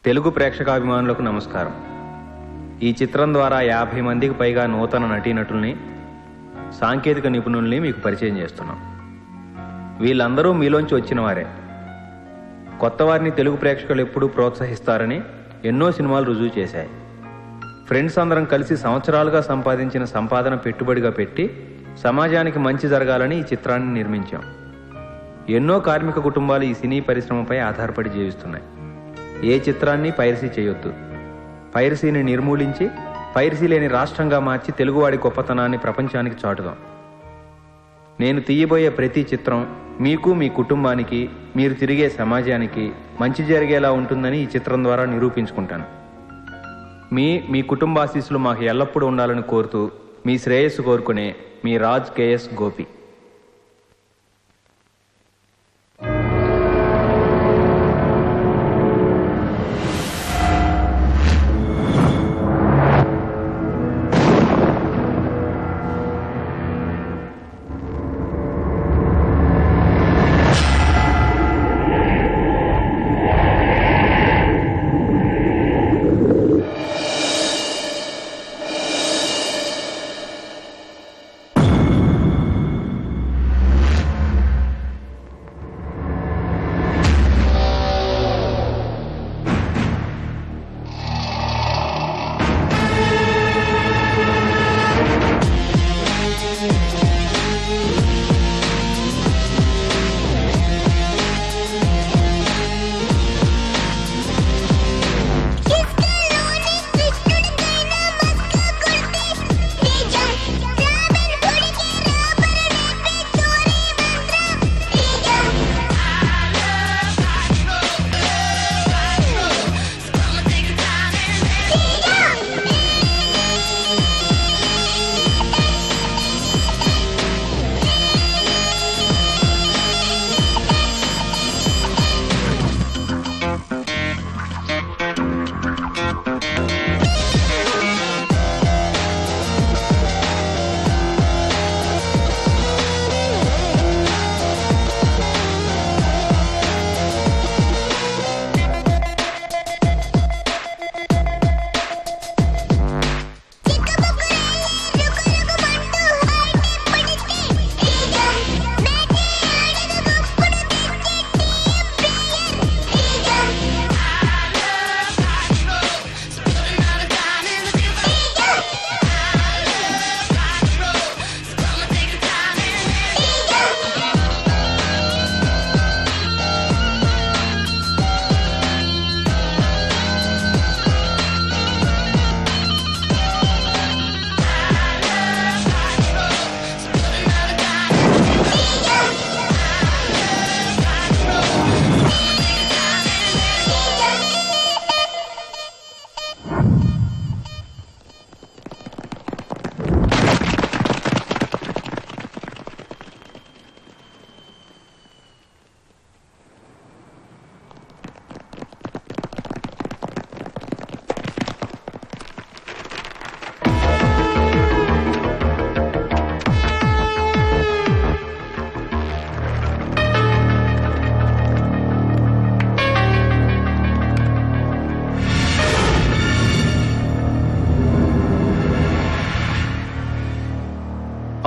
తెలుగు ప్రేక్షకాభిమానులకు నమస్కారం. ఈ చిత్రం ద్వారా 50 మందికి పైగా నూతన నటీనటుల్ని, సాంకేతిక నిపుణుల్ని మీకు పరిచయం చేస్తున్నాం. వీళ్ళందరూ మీలోంచి వచ్చిన వారే. కొత్త వారిని తెలుగు ప్రేక్షకులు ఎప్పుడూ ప్రోత్సహిస్తారని ఎన్నో సినిమాలు రుజువు చేశాయి. ఫ్రెండ్స్ అందరం కలిసి సంవత్సరాలుగా సంపాదించిన సంపాదన పెట్టుబడిగా పెట్టి సమాజానికి మంచి జరగాలని ఈ చిత్రాన్ని నిర్మించాం. ఎన్నో కార్మిక కుటుంబాలు ఈ సినీ పరిశ్రమపై ఆధారపడి జీవిస్తున్నాయి. ఏ చిత్రాన్ని పైరసీ చేయొద్దు. పైరసీని నిర్మూలించి పైరసీ లేని రాష్ట్రంగా మార్చి తెలుగువాడి గొప్పతనాన్ని ప్రపంచానికి చాటుదాం. నేను తీయబోయే ప్రతి చిత్రం మీకు, మీ కుటుంబానికి, మీరు తిరిగే సమాజానికి మంచి జరిగేలా ఉంటుందని ఈ చిత్రం ద్వారా నిరూపించుకుంటాను. మీ కుటుంబాశీస్సులు మాకు ఎల్లప్పుడూ ఉండాలని కోరుతూ మీ శ్రేయస్సు కోరుకునే మీ రాజ్ కేఎస్ గోపి.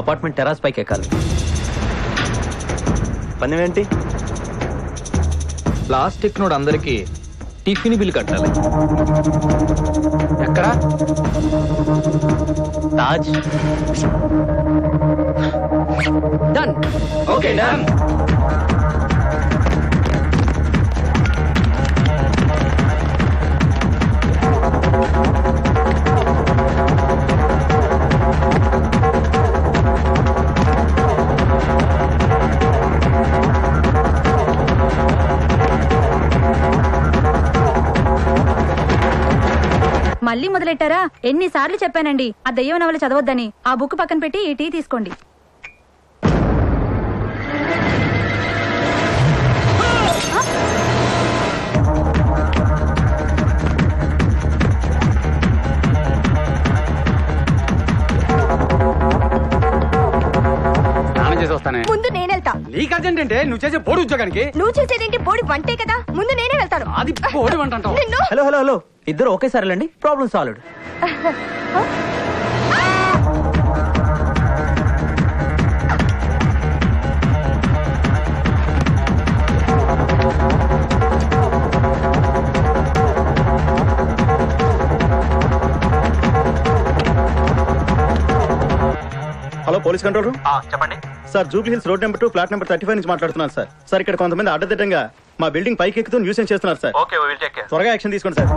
అపార్ట్మెంట్ టెరాస్ పైకి ఎక్కాలి. పనివేంటి? ప్లాస్టిక్ నోడు అందరికీ టిఫిన్ బిల్ కట్టాలి. ఎక్కడ? తాజ్. డన్. Okay done. మళ్ళీ మొదలెట్టారా? ఎన్నిసార్లు చెప్పానండి ఆ దెయ్యం నవల చదవద్దని. ఆ బుక్ పక్కన పెట్టి ఈ టీ తీసుకోండి. స్నానం చేసి వస్తానే. ముందు నేను వెళ్తా. నీకు అర్జెంట్ అంటే నువ్వు చేసే బోర్డు ఉద్యోగానికి. నువ్వు చేసేదేంటి? బోడి వంటే కదా. ముందు నేనే వెళ్తాను. అది బోర్డు వంట అంటావు. నిన్ను హలో హలో హలో, ఇద్దరు ఒకేసారి వెళ్ళండి, problem solved. Hello police control room. చెప్పండి sir, Jubilee Hills road number 2 flat number 35 నుంచి మాట్లాడుతున్నాను సార్. సార్, ఇక్కడ కొంతమంది అడ్డదిడ్డంగా మా బిల్డింగ్ పైకి ఎక్కుతూ న్యూసెన్స్ చేస్తున్నారు sir. Okay, will take care. త్వరగా యాక్షన్ తీసుకోండి సార్.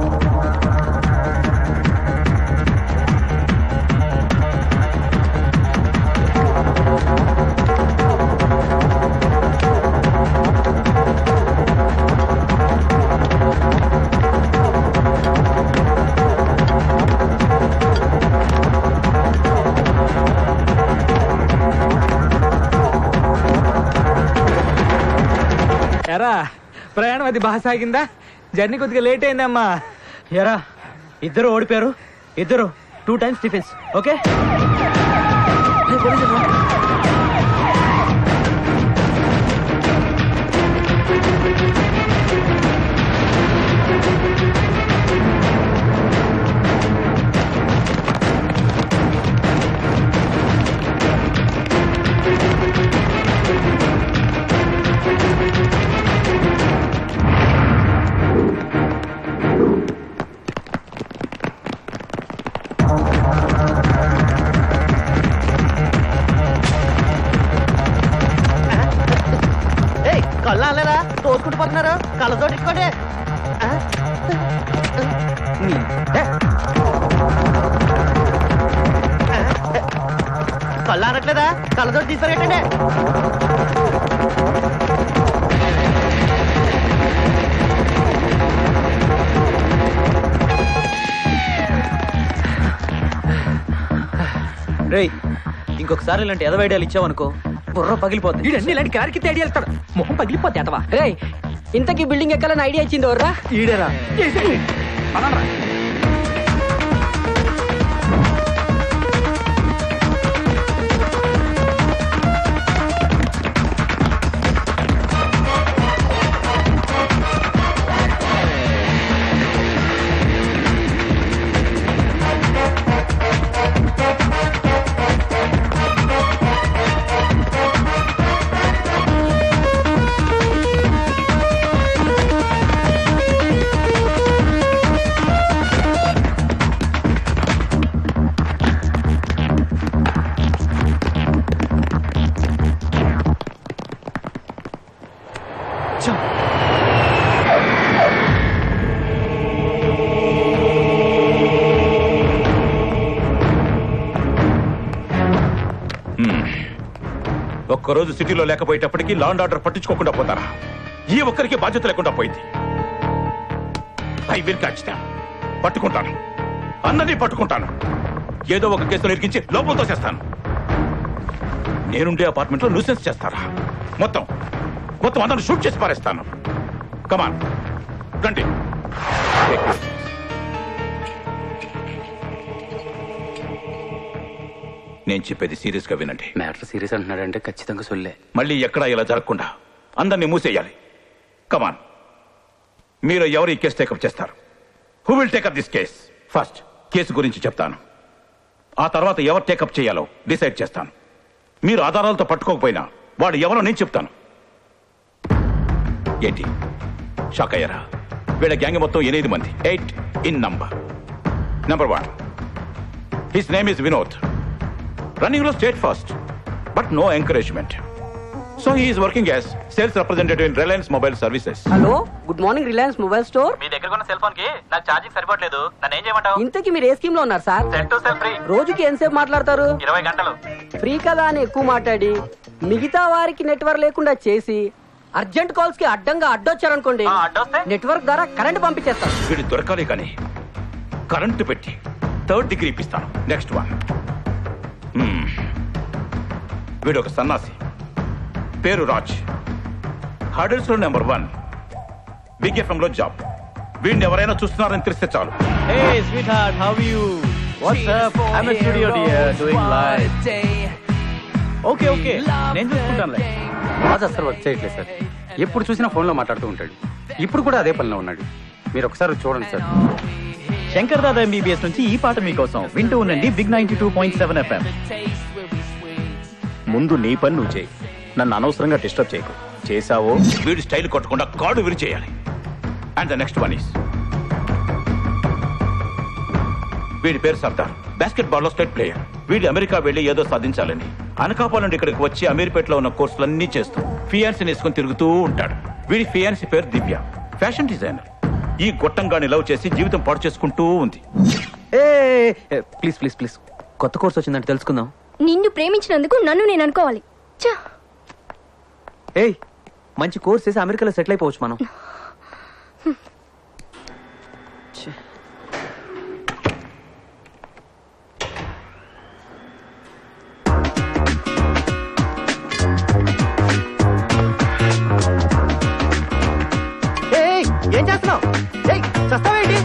ఎరా ప్రయాణం అది బాగా సాగిందా? జర్నీ కొద్దిగా లేట్ అయిందమ్మా. ఎరా ఇద్దరు ఓడిపోయారు, ఇద్దరు 2 times టిఫిన్స్. ఓకే కళ్ళాలేరా తోసుకుంటూ పోతున్నారు. కళ్ళతో ఇచ్చుకోండి. కళ్ళు అనట్లేదా? కళ్ళతో తీసుకురేటండి. రేయ్, ఇంకొకసారి ఇలాంటి ఎదవ ఐడియాలు ఇచ్చావనుకో బుర్ర పగిలిపోద్ది. ఈడన్ని ఇలాంటి కారికి ఐడియా వెళ్తాడు, మొహం పగిలిపోద్ది అతవా. ఇంతకీ బిల్డింగ్ ఎక్కాలని ఐడియా ఇచ్చింది ఎవర్రా? ఈడేరా. ఒక్కరోజు సిటీలో లేకపోయేటప్పటికీ లా అండ్ ఆర్డర్ పట్టించుకోకుండా పోతారా? ఈ ఒక్కరికి బాధ్యత లేకుండా పోయింది. I will catch them. పట్టుకుంటాను, అన్నది పట్టుకుంటాను. ఏదో ఒక కేసులో ఇరికించి లోపలతో చేస్తాను. నేనుండే అపార్ట్మెంట్ లో న్యూసెన్స్ చేస్తారా? మొత్తం మొత్తం అందరూ షూట్ చేసి పారేస్తాను. కమాన్ రండి. నేను చెప్పేది సీరియస్ గా వినండి. మ్యాటర్ సీరియస్ అంటున్నాడంటే ఖచ్చితంగా సొల్లే. మళ్ళీ ఎక్కడా ఇలా జరగకుండా అందరినీ మూసేయాలి. కమాన్, మీరు ఎవరు ఈ కేసు టేకప్ చేస్తారు? Who will take up this case? First case గురించి చెప్తాను, ఆ తర్వాత ఎవరు టేకప్ చేయాలో డిసైడ్ చేస్తాను. మీరు ఆధారాలతో పట్టుకోకపోయినా వాడు ఎవరో నేను చెప్తాను. ఏంటి షాక్ అయ్యారా? వీళ్ళ గ్యాంగ్ మొత్తం 8 మంది, 8 in number. Number 1, his name is Vinod. Running లో state first, but no encouragement. So he is working as sales representative in Reliance mobile services. Hello, good morning Reliance mobile store. మీ దగ్గర ఉన్న సెల్ ఫోన్ కి నాకు ఛార్జింగ్ సరిపోవట్లేదు, నన్ను ఏం చేయమంటావు? ఇంతకీ మీరు ఏ స్కీమ్ లో ఉన్నారు sir? Cell to cell free. రోజుకి ఎంతసేపు మాట్లాడతారు? 20 గంటలు. ఫ్రీ కదా అని ఎక్కువ మాట్లాడి మిగతా వారికి నెట్వర్క్ లేకుండా చేసి అర్జెంట్ కాల్స్ కి అడ్డంగా అడ్డొచ్చారనుకోండి, అడ్డొస్తే నెట్వర్క్ ద్వారా కరెంట్ పంపించేస్తాం. వీడు దొరకాలి కానీ కరెంటు పెట్టి 3rd డిగ్రీ ఇప్పిస్తాను. నెక్స్ట్ 1, వీడు ఒక సన్నాసి, పేరు రాజ్. హార్డర్స్ లో నెంబర్ 1, బిగ్ ఎఫ్ఎం లో జాబ్. వీడిని ఎవరైనా చూస్తున్నారని తెలిస్తే చాలు. Hey sweetheart, how are you? What's up? I'm at studio dear, doing live. Okay okay నేను చూసుకుంటానులే. రాజు అసలు వర్క్ చేయట్లేదు సార్. ఎప్పుడు చూసినా ఫోన్ లో మాట్లాడుతూ ఉంటాడు. ఇప్పుడు కూడా అదే పనిలో ఉన్నాడు. మీరు ఒకసారి చూడండి సార్. శంకర్ దాదా ఎంబీబీఎస్ నుంచి ఈ పాట మీకోసం వింటూ ఉండండి బిగ్ 92.7 FM. ముందు నీ పని నువ్వు చేయి, నన్ను అనవసరంగా డిస్టర్బ్ చేయకు. చేసావో వీడి స్టైల్ కొట్టకుండా కాడు విరి చేయాలి. And the next one is వీడి పేరు సర్దార్, బాస్కెట్ బాల్ లో స్టేట్ ప్లేయర్. వీడి అమెరికా వెళ్లి ఏదో సాధించాలని అనకాపల్లి నుండి ఇక్కడికి వచ్చి అమీర్పేటలో ఉన్న కోర్సులన్నీ చేస్తూ ఫియాన్సీని వేసుకుని తిరుగుతూ ఉంటాడు. వీడి ఫియాన్సీ పేరు దివ్య, ఫ్యాషన్ డిజైనర్. ఈ గొట్టంగాని లవ్ చేసి జీవితం పాడు చేసుకుంటూ ఉంది. ప్లీజ్ ప్లీజ్ ప్లీజ్, కొత్త కోర్స్ వచ్చిందంటే తెలుసుకుందాం. నిన్ను ప్రేమించినందుకు నన్ను నేను అనుకోవాలి. ఏయ్, మంచి కోర్స్ చేసి అమెరికాలో సెటిల్ అయిపోవచ్చు మనం. ఏం చేస్తున్నావు? చస్తావేంటి?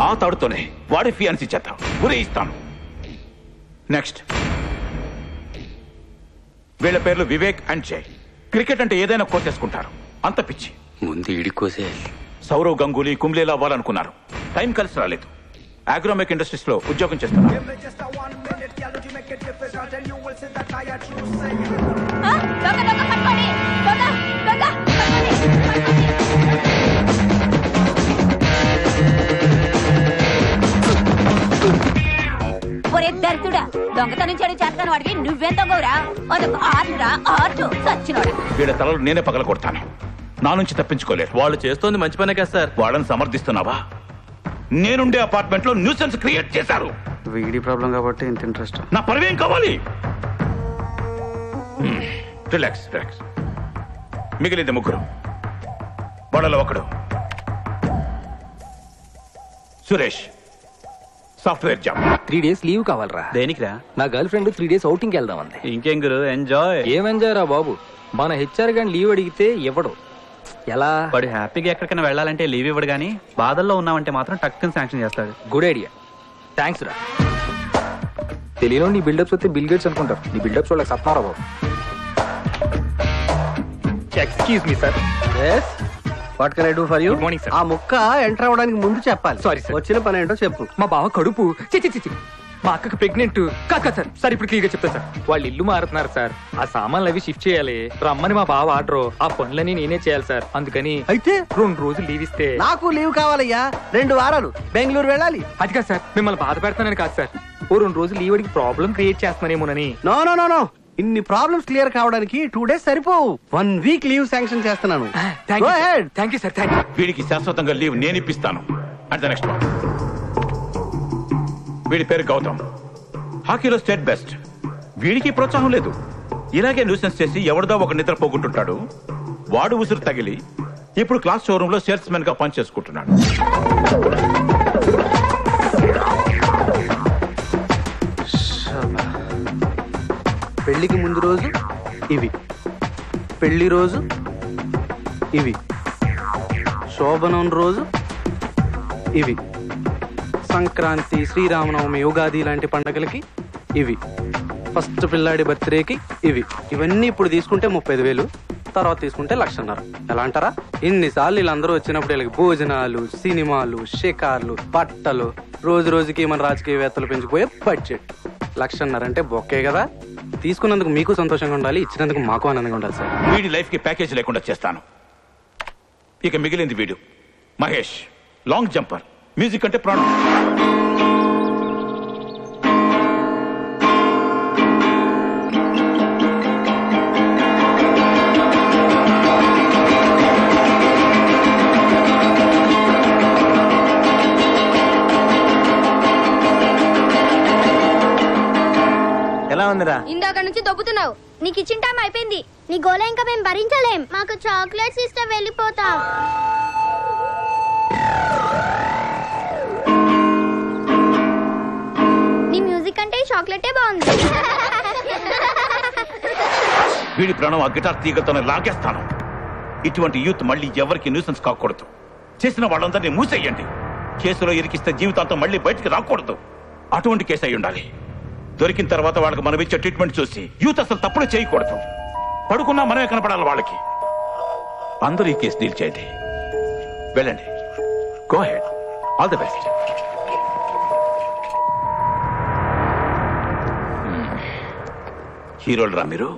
ఆ తాడుతోనే వాడి ఫియాన్సీ చేద్దాం, ఉరే ఇస్తాను. నెక్స్ట్ వీళ్ళ పేర్లు వివేక్ అండ్ జై. క్రికెట్ అంటే ఏదైనా కోసేసుకుంటారు, అంత పిచ్చి. ముందు ఇడి కోసేయాలి. సౌరవ్ గంగూలీ కుంబ్లేలా అవ్వాలనుకున్నారు, టైం కలిసి రాలేదు. అగ్రోమెక్ ఇండస్ట్రీస్ లో ఉద్యోగం చేస్తున్నారు. దొంగతనం చేయడం చేస్తాను వాడికి నువ్వేం దొంగవురా? అదొక ఆర్టురా, ఆర్టు సచ్చినోడా. వీళ్ళ తలలు నేనే పగల కొడతాను, నా నుంచి తప్పించుకోలేరు. వాళ్ళు చేస్తోంది మంచి పనే కదా సార్. వాళ్ళని సమర్థిస్తున్నావా? నేనుండే అపార్ట్మెంట్ లో న్యూసెన్స్ క్రియేట్ చేశారు. వీడి ప్రాబ్లం కాబట్టి ఇంత ఇంట్రెస్ట్. నా పరివేం కావాలి? Relax relax. మిగిలింది ముగ్గురు. వాళ్ళలో ఒకడు Suresh, software job. 3 days leave కావాలరా. దేనికిరా? నా గర్ల్ ఫ్రెండ్ 3 days అవుటింగ్ వెళ్దాం అంది. ఇంకేం గురు, ఎంజాయ్. ఏం ఎంజాయ్ రా బాబు, మన హెచ్ఆర్ గాని లీవ్ అడిగితే ఇవ్వడు. ఎలా? వాడు హ్యాపీగా ఎక్కడికైనా వెళ్ళాలంటే లీవ్ ఇవ్వడు, కానీ బాధల్లో ఉన్నామంటే మాత్రం టక్కుని శాంక్షన్ చేస్తాడు. గుడ్ ఐడియా, థ్యాంక్స్ రా. తెలియలో నీ బిల్డప్స్ వస్తే బిల్ గేట్స్ అనుకుంటారు, నీ బిల్డప్స్ వాళ్ళకి సత్నారా బాబు. Excuse me sir. What can I do for you? Good morning sir. ఆ ముక్క ఎంటర్ అవడానికి ముందు చెప్పాలి. Sorry sir. వచ్చిన పని ఏంటో చెప్పు. మా బావ కడుపు చి మా అక్కకి ప్రెగ్నెంట్ కాదు సార్. సార్ ఇప్పుడు క్లియర్ గా చెప్తాను సార్. వాళ్ళు ఇల్లు మారుతున్నారు సార్, ఆ సామాన్లు అవి షిఫ్ట్ చేయాలి. రమ్మని మా బావ ఆర్డర్, ఆ పనులన్నీ నేనే చేయాలి సార్. అందుకని అయితే 2 రోజులు లీవ్ ఇస్తే. నాకు లీవ్ కావాలయ్యా, 2 వారాలు బెంగళూరు వెళ్ళాలి. అది కాదు సార్, మిమ్మల్ని బాధ పెడతానని కాదు సార్, ఓ 2 రోజులు లీవ్ అడిగి ప్రాబ్లం క్రియేట్ చేస్తున్నానేమోనని. నో నో నో నో, ఇన్ని ప్రాబ్లమ్స్ క్లియర్ కావడానికి 2 days సరిపోవు. 1 week లీవ్ శాంక్షన్ చేస్తున్నాను. Thank you sir, thank you. వీడికి శాశ్వతంగా లీవ్ నేను ఇప్పిస్తాను. And the next one. వీడి పేరు గౌతమ్, హాకీలో స్టేట్ బెస్ట్. వీడికి ప్రోత్సాహం లేదు. ఇలాగే న్యూసెన్స్ చేసి ఎవరిదో ఒక నిద్ర పోగొట్టుంటాడు. వాడు ఉసురు తగిలి ఇప్పుడు క్లాస్ షోరూమ్ లో సేల్స్ మెన్ గా పనిచేసుకుంటున్నాడు. పెళ్లికి ముందు రోజు ఇవి, పెళ్లి రోజు ఇవి, శోభనం రోజు ఇవి, సంక్రాంతి, శ్రీరామనవమి, యుగాది లాంటి పండగలకి ఇవి, ఫస్ట్ పిల్లాడి బర్త్డేకి ఇవి. ఇవన్నీ ఇప్పుడు తీసుకుంటే 35,000, తర్వాత తీసుకుంటే 1,50,000. ఎలా అంటారా? ఇన్నిసార్లు వీళ్ళందరూ వచ్చినప్పుడు వీళ్ళకి భోజనాలు, సినిమాలు, షికార్లు, బట్టలు, రోజు రోజుకి మన రాజకీయవేత్తలు పెంచుకుపోయే బడ్జెట్. 1,50,000 అంటే బొక్కే కదా. తీసుకున్నందుకు మీకు సంతోషంగా ఉండాలి, ఇచ్చినందుకు మాకు ఆనందంగా ఉండాలి సార్. వీడి లైఫ్ కి ప్యాకేజ్ లేకుండా చేస్తాను. ఇక మిగిలింది వీడు మహేష్, లాంగ్ జంపర్, మ్యూజిక్ అంటే ప్రాణం. ఎలా ఉందిరా? ఇందాక ఇక్కడ నుంచి దొబ్బుతున్నావు. నీకు ఇచ్చిన టైం అయిపోయింది. నీ గోల ఇంకా మేము భరించలేం. మాకు చాక్లెట్స్ ఇస్తే వెళ్ళిపోతాం. నీ మ్యూజిక్ అంటే చాక్లెటే బాగుంది. వీడి ప్రాణం ఆ గిటార్ తీగతోనే లాగేస్తాను. ఇటువంటి యూత్ మళ్ళీ ఎవరికి న్యూసెన్స్ కాకూడదు. చేసిన వాళ్ళందరినీ మూసేయండి. కేసులో ఇరికిస్తే జీవితాంతం మళ్ళీ బయటికి రాకూడదు. అటువంటి కేసు అయి ఉండాలి. దొరికిన తర్వాత వాళ్ళకి మనం ఇచ్చే ట్రీట్మెంట్ చూసి యూత్ అసలు తప్పులు చేయకూడదు. పడుకున్నా మనమే కనపడాలి వాళ్ళకి. అందరూ ఈ కేసు డీల్ చేయండి. వెళ్ళండి. Go head. All the best. హీరోలు రా మీరు.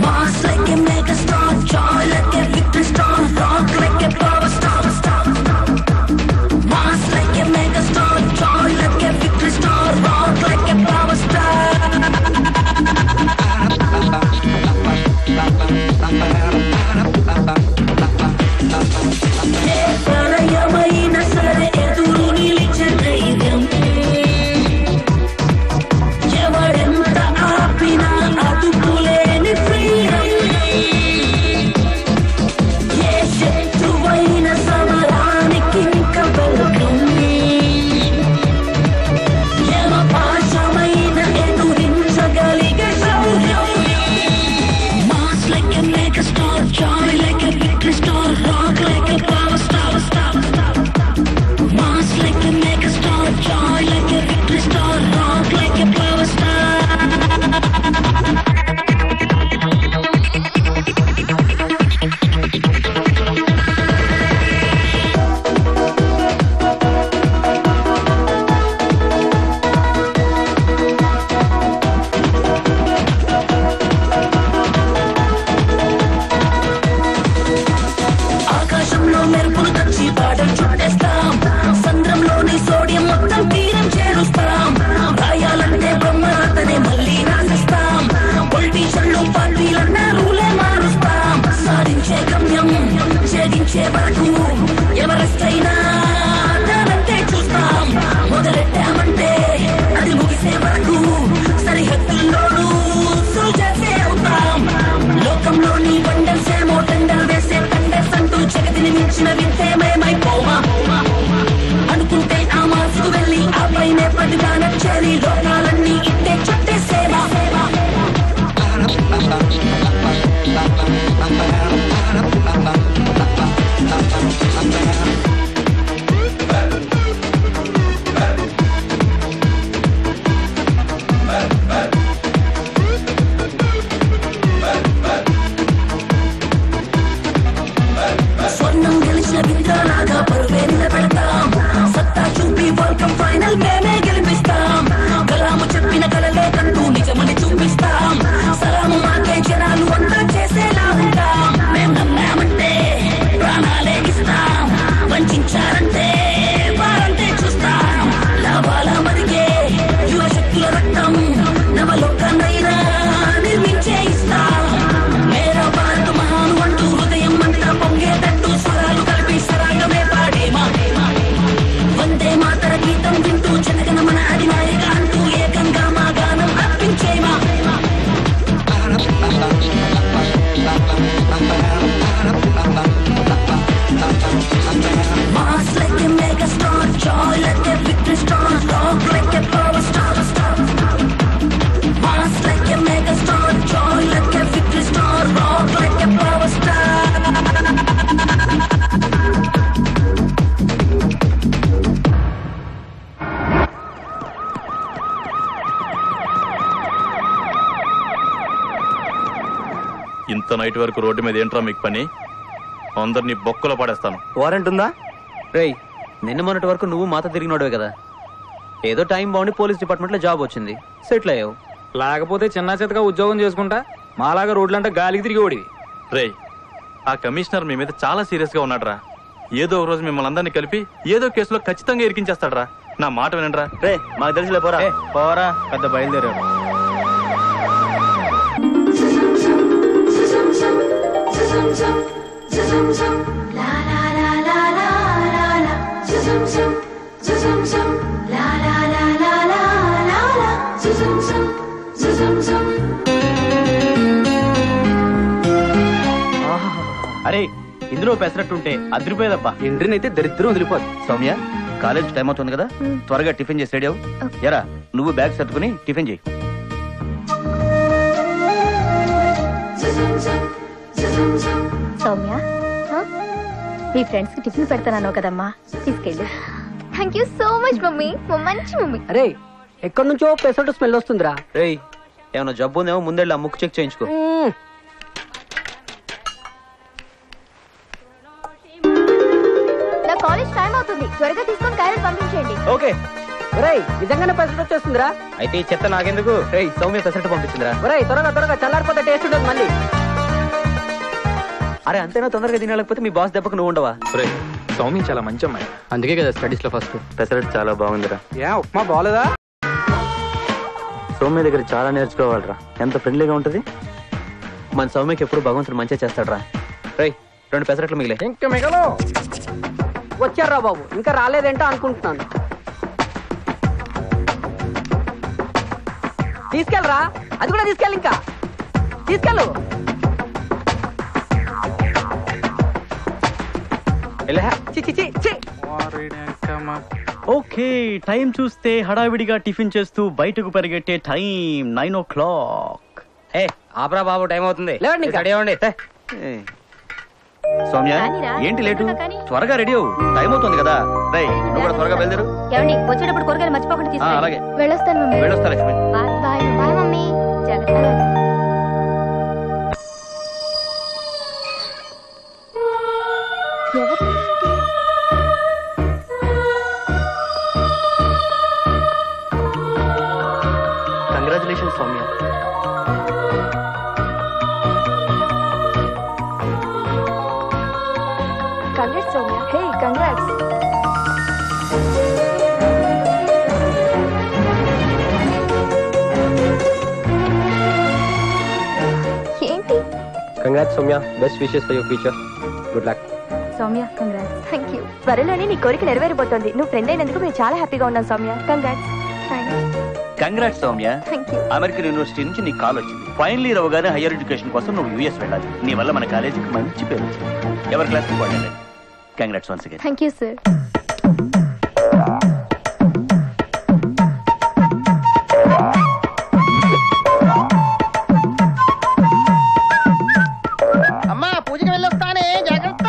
Mass like a mega star, joy like a victory star, rock like a power star. Mass like a mega star, joy like a victory star, rock like a power star. ప్రళయమైన సరే ఎదురు నిలిచే ధైర్యం, ఎవడెంత ఆపినా అదుపులేని freedom. ఏ శత్రువైన సమరానికి ఇంక welcome, యమ పాశమైన ఎదురించగలిగే శౌర్యం. Mass like a mega star, joy like a victory star, rock like a power star. Mass like a mega star, joy like a victory star, rock like a power star. ఆకాశంలో మెరుపులు తెచ్చి బాటలు చుట్టేస్తాం, సంద్రంలోని sodium మొత్తం తీరం చేరుస్తాం. రాయాలంటే బ్రహ్మరాతనే మళ్ళీ రాసిస్తాం, పొలిటీషియన్లు పార్టీలన్నా రూలే మారుస్తాం. సాధించే గమ్యం ఛేదించే వరకు ఎవరెస్ట్ అయినా దానంతే చూస్తాం. మొదలెట్టామంటే అది ముగిసే వరకు సరిహద్దుల్లోనూ సోల్జర్సే అవుతాం. లోకంలోని వండర్స్ ఏమో టెండర్ వేసే టెండర్స్ అంటూ జగతిని మించిన వింతేమైపోమా అనుకుంటే ఆ మార్పుకు వెళ్ళి ఆ పైనే పదిగా నచ్చేది లోకాలన్నీ ఇట్టే చుట్టేసేవా. స్వర్ణం గెలిచిన విద్యాలాగా పరువే నిలబెడతాం. సత్తా చూపి వరల్డ్ కప్ ఫైనల్ మేమే గెలిపిస్తాం. కలాము చెప్పిన కలలే కంటూ నిజమని చూపిస్తాం. సలాము మాకే జనాలు అంతా చేసేలా ఉంటాం. మేం నమ్మామంటే ప్రాణాలే ఇస్తాం, వంచారంటే వారంతే చూస్తాం. లాభాల మరిగే యువ శక్తుల రక్తం నవలోకాన్నైనా నిర్మించే ఇస్తాం. మేరా భారత మహాను అంటూ హృదయం అంతా పొంగేటట్టు స్వరాలు కలిపి సరాగమే పాడేమా. వందే మాతర గీతం వింటూ జనగణ మన అధినాయక అంటూ ఏకంగా మా గానం అర్పించేమా. Mass like a mega star, joy like a victory star, rock like a power star. Mass like a mega star, joy like a victory star, rock like a power star. ఇంత నైట్ వరకు road మీద ఏంట్రా మీకు పని? అందరినీ బొక్కలో పడేస్తాను. Warrant ఉందా? రేయ్, నిన్న మొన్నటి వరకు నువ్వు మాతో తిరిగినోడవే కదా. ఏదో టైం బాగుండి పోలీస్ డిపార్ట్మెంట్లో జాబ్ వచ్చింది, సెటిల్ అయ్యావు. లేకపోతే చిన్న చేతగా ఉద్యోగం చేసుకుంటా మాలాగా రోడ్లంటే గాలికి తిరిగి ఓడివి. రేయ్, ఆ కమిషనర్ మీ మీద చాలా సీరియస్ గా ఉన్నాడ్రా. ఏదో ఒక రోజు మిమ్మల్ని అందరినీ కలిపి ఏదో కేసులో ఖచ్చితంగా ఇరికించేస్తాడ్రా. నా మాట వినండిరా. రే మాకు తెలుసులే పోరా. పోరా పెద్ద బయలుదేరారు. అరే ఇందులో పెసరట్టుంటే అదిరిపోయేదబ్బా. ఎండ్రినైతే దరిద్రం వదిలిపోదు. సౌమ్య కాలేజ్ టైం అవుతుంది కదా, త్వరగా టిఫిన్ చేసి రెడీ అవు. ఎరా నువ్వు బ్యాగ్ సర్దుకుని టిఫిన్ చేయి. సౌమ్య మీ ఫ్రెండ్స్ కి టిఫిన్ పెడతానన్నావు కదమ్మా, తీసుకెళ్ళి. Thank you so much mummy, మంచి మమ్మీ. అరే ఎక్కడి నుంచో పెసరట్టు స్మెల్ వస్తుందిరా. రేయ్ ఏమన్నా జబ్బు ఉందేమో ముందెళ్ళి ఆ ముక్కు చెక్ చేయించుకో. నా కాలేజ్ టైం అవుతుంది, త్వరగా తీసుకొని క్యారెట్ పంపించేయండి. ఓకే. ఒరేయ్ నిజంగానే పెసరట్టు వచ్చేస్తుందిరా. అయితే ఈ చెత్త నాకెందుకు? రేయ్ సౌమ్య పెసరట్టు పంపించిందిరా. ఒరేయ్ త్వరగా త్వరగా చల్లారిపోతే టేస్ట్ ఉండదు మళ్ళీ. అరే అంతేనా, తొందరగా తినాలేకపోతే మీ బాస్ దెబ్బకు నువ్వు ఉండవా? సౌమ్య చాలా మంచి అమ్మాయి, అందుకే కదా స్టడీస్ లో ఫస్ట్. పెసరట్టు చాలా బాగుందిరా. ఏ ఉప్మా బాగోలేదా? సౌమ్య దగ్గర చాలా నేర్చుకోవాలరా, ఎంత ఫ్రెండ్లీగా ఉంటది. మన సౌమ్యకి ఎప్పుడు భగవంతుడు మంచిగా చేస్తాడరా. రేయ్ 2 పెసరట్లు మిగిలే. ఇంకా మిగలు వచ్చారా బాబు, ఇంకా రాలేదేంటో అనుకుంటున్నాను. తీసుకెళ్ళరా, అది కూడా తీసుకెళ్ళి, ఇంకా తీసుకెళ్ళు. ఓకే టైం చూస్తే హడావిడిగా టిఫిన్ చేస్తూ బయటకు పరిగెట్టే టైం 9 o'clock. ఆపరా బాబు, టైం అవుతుంది. లేవండి ఇంకా. రెడీ అవ్వండి. సౌమ్య కానీరా, ఏంటి లేటు? త్వరగా కానీ. త్వరగా రెడీ అవు, టైం అవుతుంది కదా. రేయ్ నువ్వు కూడా త్వరగా బయలుదేరు. ఏమండి వచ్చేటప్పుడు కూరగాయలు మర్చిపోకుండా తీసుకెళ్ళి. అలాగే వెళ్ళొస్తాను మమ్మీ. వెళ్ళొస్తా Lakshmi. Bye bye bye mummy. జాగ్రత్త. ఎవరు? Congratulations Soumya. Congrats Soumya. Hey congrats. ఏంటి? Congrats Soumya, best wishes for your future. Good luck. Soumya congrats. Thank you. త్వరలోనే నీ కోరిక నెరవేరిపోతుంది. నువ్వు ఫ్రెండ్ అయినందుకు మేము చాలా హ్యాపీగా ఉన్నాం Soumya. Congrats. Congrats Soumya. Thank you. American university నుంచి నీకు కాల్ వచ్చింది. ఫైనల్ ఇయర్ అవగానే హైయర్ ఎడ్యుకేషన్ కోసం నువ్వు యూఎస్ వెళ్ళాలి. నీ వల్ల మన కాలేజీకి మంచి పేరు వచ్చింది. ఎవరి క్లాస్ వెళ్ళండి. Congrats once again. Thank you sir. అమ్మా పూజకి వెళ్ళొస్తానే, జాగ్రత్త.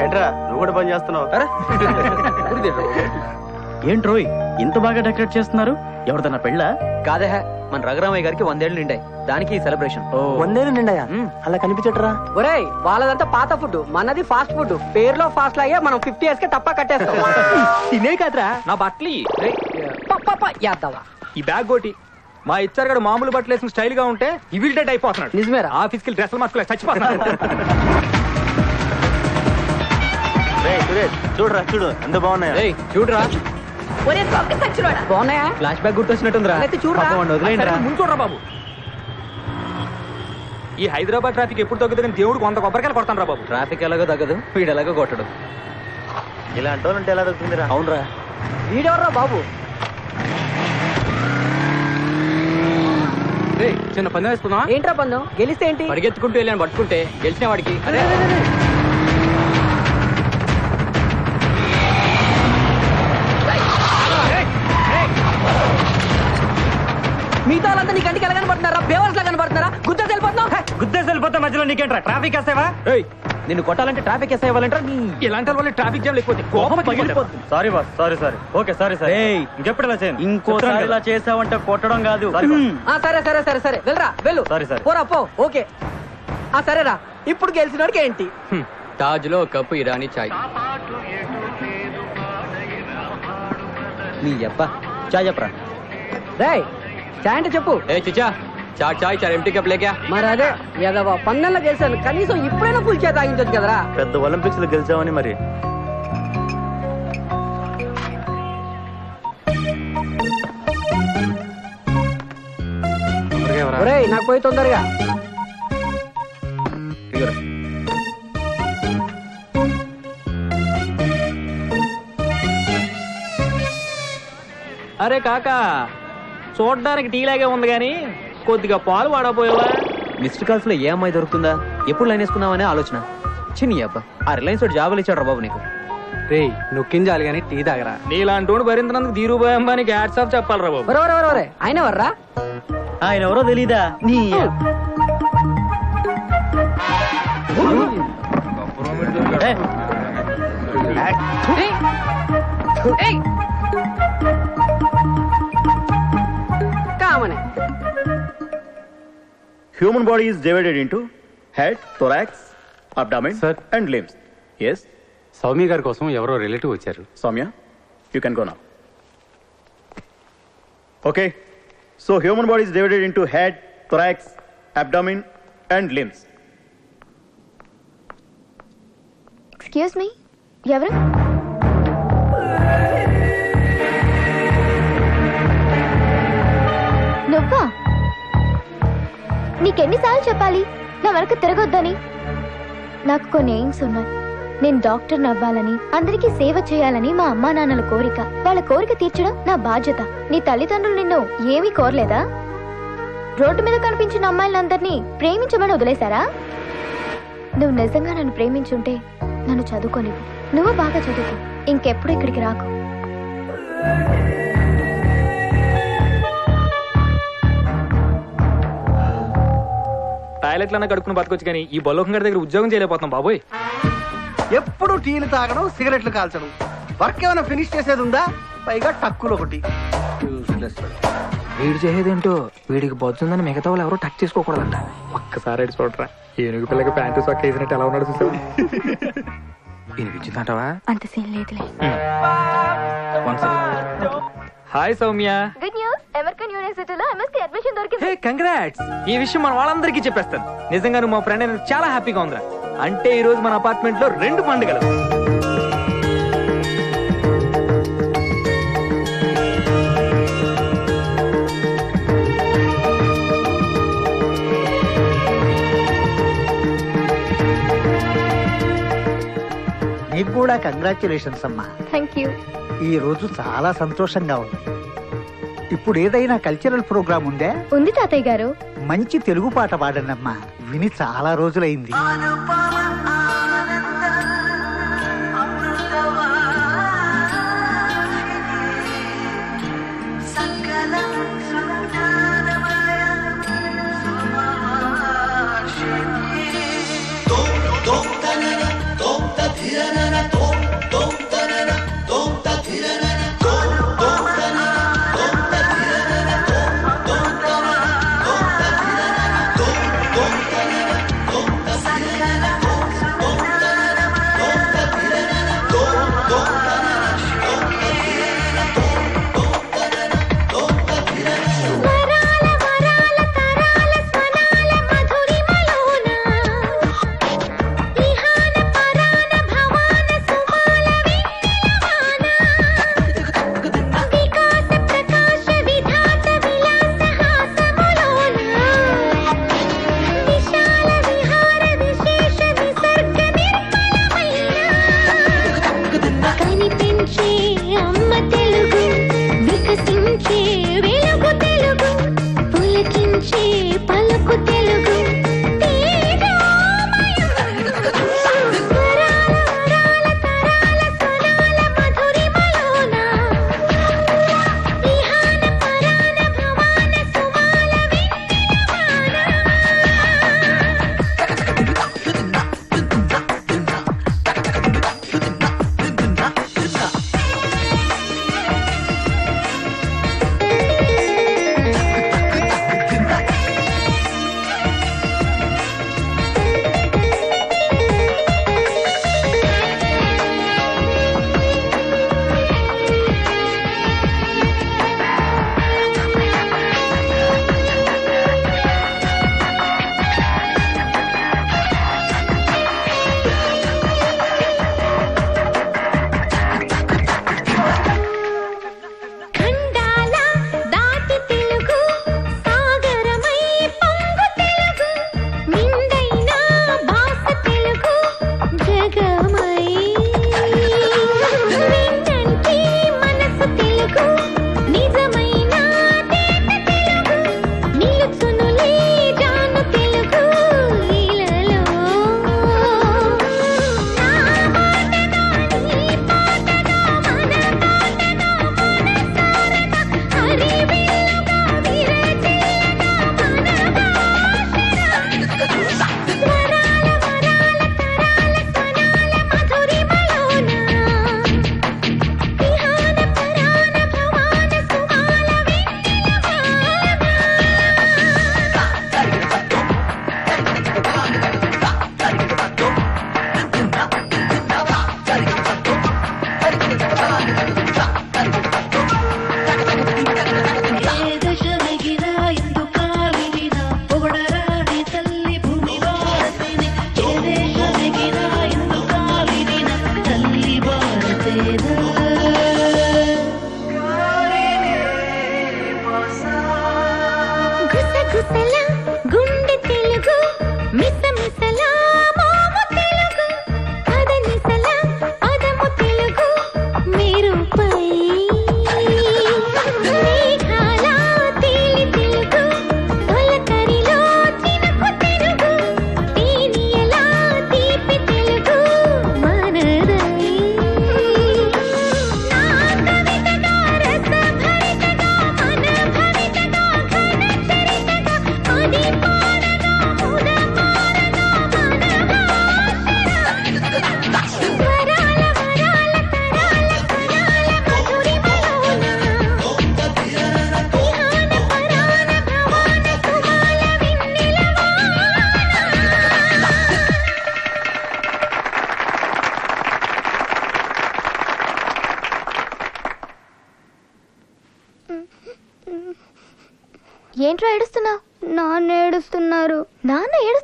ఏంట్రా నువ్వు కూడా పని చేస్తున్నావు? ఏంటి రోయ్ ఇంత బాగా డెకరేట్ చేస్తున్నారు? ఎవరిదన్నా పెళ్ళా? కాదే, మన రఘురామయ్య గారికి 100 ఏళ్ళు నిండాయి, దానికి ఈ సెలబ్రేషన్. 100 ఏళ్ళు నిండాయా? అలా కనిపించట్రా. ఒరేయ్ వాళ్ళదంతా పాత ఫుడ్, మనది ఫాస్ట్ ఫుడ్. పేరులో ఫాస్ట్ లాగే మనం 50 years కే తప్ప కట్టేస్తాం. తినే కదరా నా బట్టలు యాదవా. ఈ బ్యాగ్ కోటి మా ఇచ్చారు గడు మామూలు బట్టలు వేసిన స్టైల్ గా ఉంటే ఇవిల్టెడ్ అయిపోతున్నాడు. నిజమేరా? ఆఫీస్కి డ్రెస్సులు మార్చుకోలే చచ్చిపోతున్నాడు. చూడరా చూడు ఎంత బాగున్నాయా? చూడరా బాగున్నాయా? ఫ్లాష్ బ్యాక్ గుర్తొచ్చినట్టుందిరా. అయితే చూడరా. ముందు చూడరా బాబు. ఈ హైదరాబాద్ ట్రాఫిక్ ఎప్పుడు తగ్గుతుంది కానీ దేవుడు 100 కొబ్బరికాయలు కొడతాను రా బాబు. ట్రాఫిక్ ఎలాగో తగ్గదు, వీడు ఎలాగో కొట్టడు. ఇలాంటి వాళ్ళంటే ఎలా దొరుకుతుందిరా? అవునరా. వీడెవర్రా బాబు? చిన్న పని వేసుకున్నా. ఏంట్రా పందెం? గెలిస్తే ఏంటి? పరిగెత్తుకుంటూ వెళ్ళాను పట్టుకుంటే గెలిచిన వాడికి. మిగతా వాళ్ళంతా నీ కంటికి ఎలా కనబడుతున్నారా? బేవర్స్ లా కనబడుతున్నారా? గుద్దేసి వెళ్ళిపోతున్నావు. గుద్దేసి వెళ్ళిపోతే మధ్యలో నీకేంట్రా ట్రాఫిక్ వేస్తావా? నిన్ను కొట్టాలంటే ట్రాఫిక్ వేసే ఇవ్వాలంటే ఇలాంటి వాళ్ళ ట్రాఫిక్ జామ్ లేకపోతే కోపం పగిలిపోతుంది. Sorry boss, sorry sorry. Okay sorry sorry. ఇంకెప్పుడు ఇలా చేయను. ఇంకోసారి ఇలా చేసావంటే కొట్టడం కాదు. సరే సరే సరే సరే వెళ్ళరా వెళ్ళు. Sorry sorry. పోరా పో. ఓకే సరేరా. ఇప్పుడు గెలిచినోడికి ఏంటి? తాజ్ లో కప్పు ఇరానీ చాయ్. నీ అబ్బా చాయ్ చెప్పరా. రేయ్ చాయ్ అంటే చెప్పు. ఏ చిచ్చా చాయ్ చాయ్ చాయ్ ఎంటీ కప్ లేకా. మరి అదే ఏదవా పన్నెల్లో గెలిచాను, కనీసం ఇప్పుడైనా ఫుల్ చేత ఆగించదు కదరా. పెద్ద ఒలింపిక్స్ లో గెలిచామని మరి. ఒరేయ్ నాకు పోయి తొందరగా. అరే కాకా, చూడడానికి టీ లాగే ఉంది కానీ కొద్దిగా పాలు వాడపోయావా? మిస్డ్ కాల్స్ లో ఏ అమ్మాయి దొరుకుతుందా, ఎప్పుడు లైన్ వేసుకుందామనే ఆలోచన. చిన్ని అబ్బా ఆ రిలయన్స్ తోటి జాబులు ఇచ్చాడు రా బాబు నీకు. రేయ్ నొక్కించాలి కానీ టీ తాగరా. నీలాంటి భరించినందుకు ధీరుభాయ్ అంబానికి హ్యాట్స్ ఆఫ్ చెప్పాలి రా బాబు. ఆయన ఎవర్రా? ఆయన ఎవరో తెలీదా? నీ కామనే. Human body is divided into head, thorax, abdomen and limbs. Yes, Soumya గారి కోసం ఎవరో రిలేటివ్ వచ్చారు. Soumya, you can go now. Okay, so human body is divided into head, thorax, abdomen and limbs. Excuse me, ఎవరు? నువ్వా? నీకెన్నిసార్లు చెప్పాలి నా వెనక తిరగొద్దని? నాకు కొన్ని ఎయిమ్స్ ఉన్నాయి. నేను డాక్టర్ అవ్వాలని, అందరికీ సేవ చేయాలని మా అమ్మా నాన్నల కోరిక. వాళ్ళ కోరిక తీర్చడం నా బాధ్యత. నీ తల్లిదండ్రులు నిన్ను ఏమీ కోరలేదా? రోడ్డు మీద కనిపించిన అమ్మాయిలందరినీ ప్రేమించమని వదిలేశారా? నువ్వు నిజంగా నన్ను ప్రేమించుంటే నన్ను చదువుకోనివ్వు. నువ్వు బాగా చదువుకో, ఇంకెప్పుడు ఇక్కడికి రాకు. టాయిలెట్లన్నా కడుక్కుని బతకొచ్చు కానీ ఈ బొల్లోకం గారి దగ్గర ఉద్యోగం చేయలేకపోతాం బాబోయ్. ఎప్పుడు టీలు తాగడం, సిగరెట్లు కాల్చడం. వర్క్ ఏమైనా ఫినిష్ చేసేది ఉందా? పైగా టక్కులు ఒకటి. వీడు చేసేదేంటో, వీడికి బొజ్జుందని మిగతా వాళ్ళు ఎవరో టచ్ చేసుకోకూడదంట. ఒక్కసారి చూడరా, ఏనుగు పిల్లకి ప్యాంటు సొక్క వేసినట్టు ఎలా ఉన్నాడు చూసావా? వినిపించిందంటావా? అంత సీన్ లేదులే. Hi Soumya. Good news, American యూనివర్సిటీలో ఎంఎస్సీ అడ్మిషన్ దొరికింది. Hey congrats. ఈ విషయం మన వాళ్ళందరికీ చెప్పేస్తాను. నిజంగా నువ్వు మా ఫ్రెండ్ అయినా చాలా హ్యాపీగా ఉందిరా. అంటే ఈ రోజు మన అపార్ట్మెంట్ లో 2 పండుగలు. నీకు కూడా కంగ్రాచ్యులేషన్స్ అమ్మా. Thank you. ఈ రోజు చాలా సంతోషంగా ఉంది. ఇప్పుడు ఏదైనా కల్చరల్ ప్రోగ్రామ్ ఉందే? ఉంది తాతయ్య గారు. మంచి తెలుగు పాట పాడండమ్మా, విని చాలా రోజులైంది.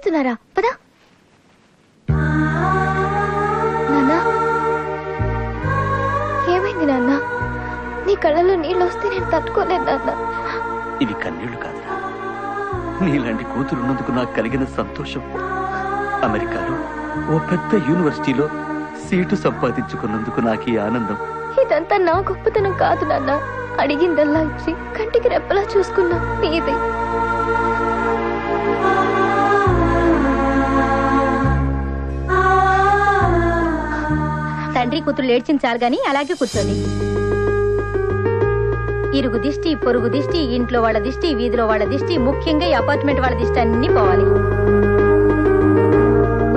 ఏడుస్తున్నారా? పదా నాన్న, ఏమైంది నాన్న? నీ కళ్ళలో నీళ్ళు వస్తే నేను తట్టుకోలేదు నాన్న. ఇవి కన్నీళ్లు కాదురా, నీలాంటి కూతురు ఉన్నందుకు నాకు కలిగిన సంతోషం. అమెరికాలో ఓ పెద్ద యూనివర్సిటీలో సీటు సంపాదించుకున్నందుకు నాకు ఈ ఆనందం. ఇదంతా నా గొప్పతనం కాదు నాన్న. అడిగిందల్లా ఇచ్చి కంటికి రెప్పలా చూసుకున్నా నీది. తండ్రి కూతురు ఏడ్చింది చాలు గాని అలాగే కూర్చోండి. ఇరుగు దిష్టి, పొరుగు దిష్టి, ఇంట్లో వాళ్ళ దిష్టి, వీధిలో వాళ్ళ దిష్టి, ముఖ్యంగా ఈ అపార్ట్మెంట్ వాళ్ళ దిష్టి అన్ని పోవాలి.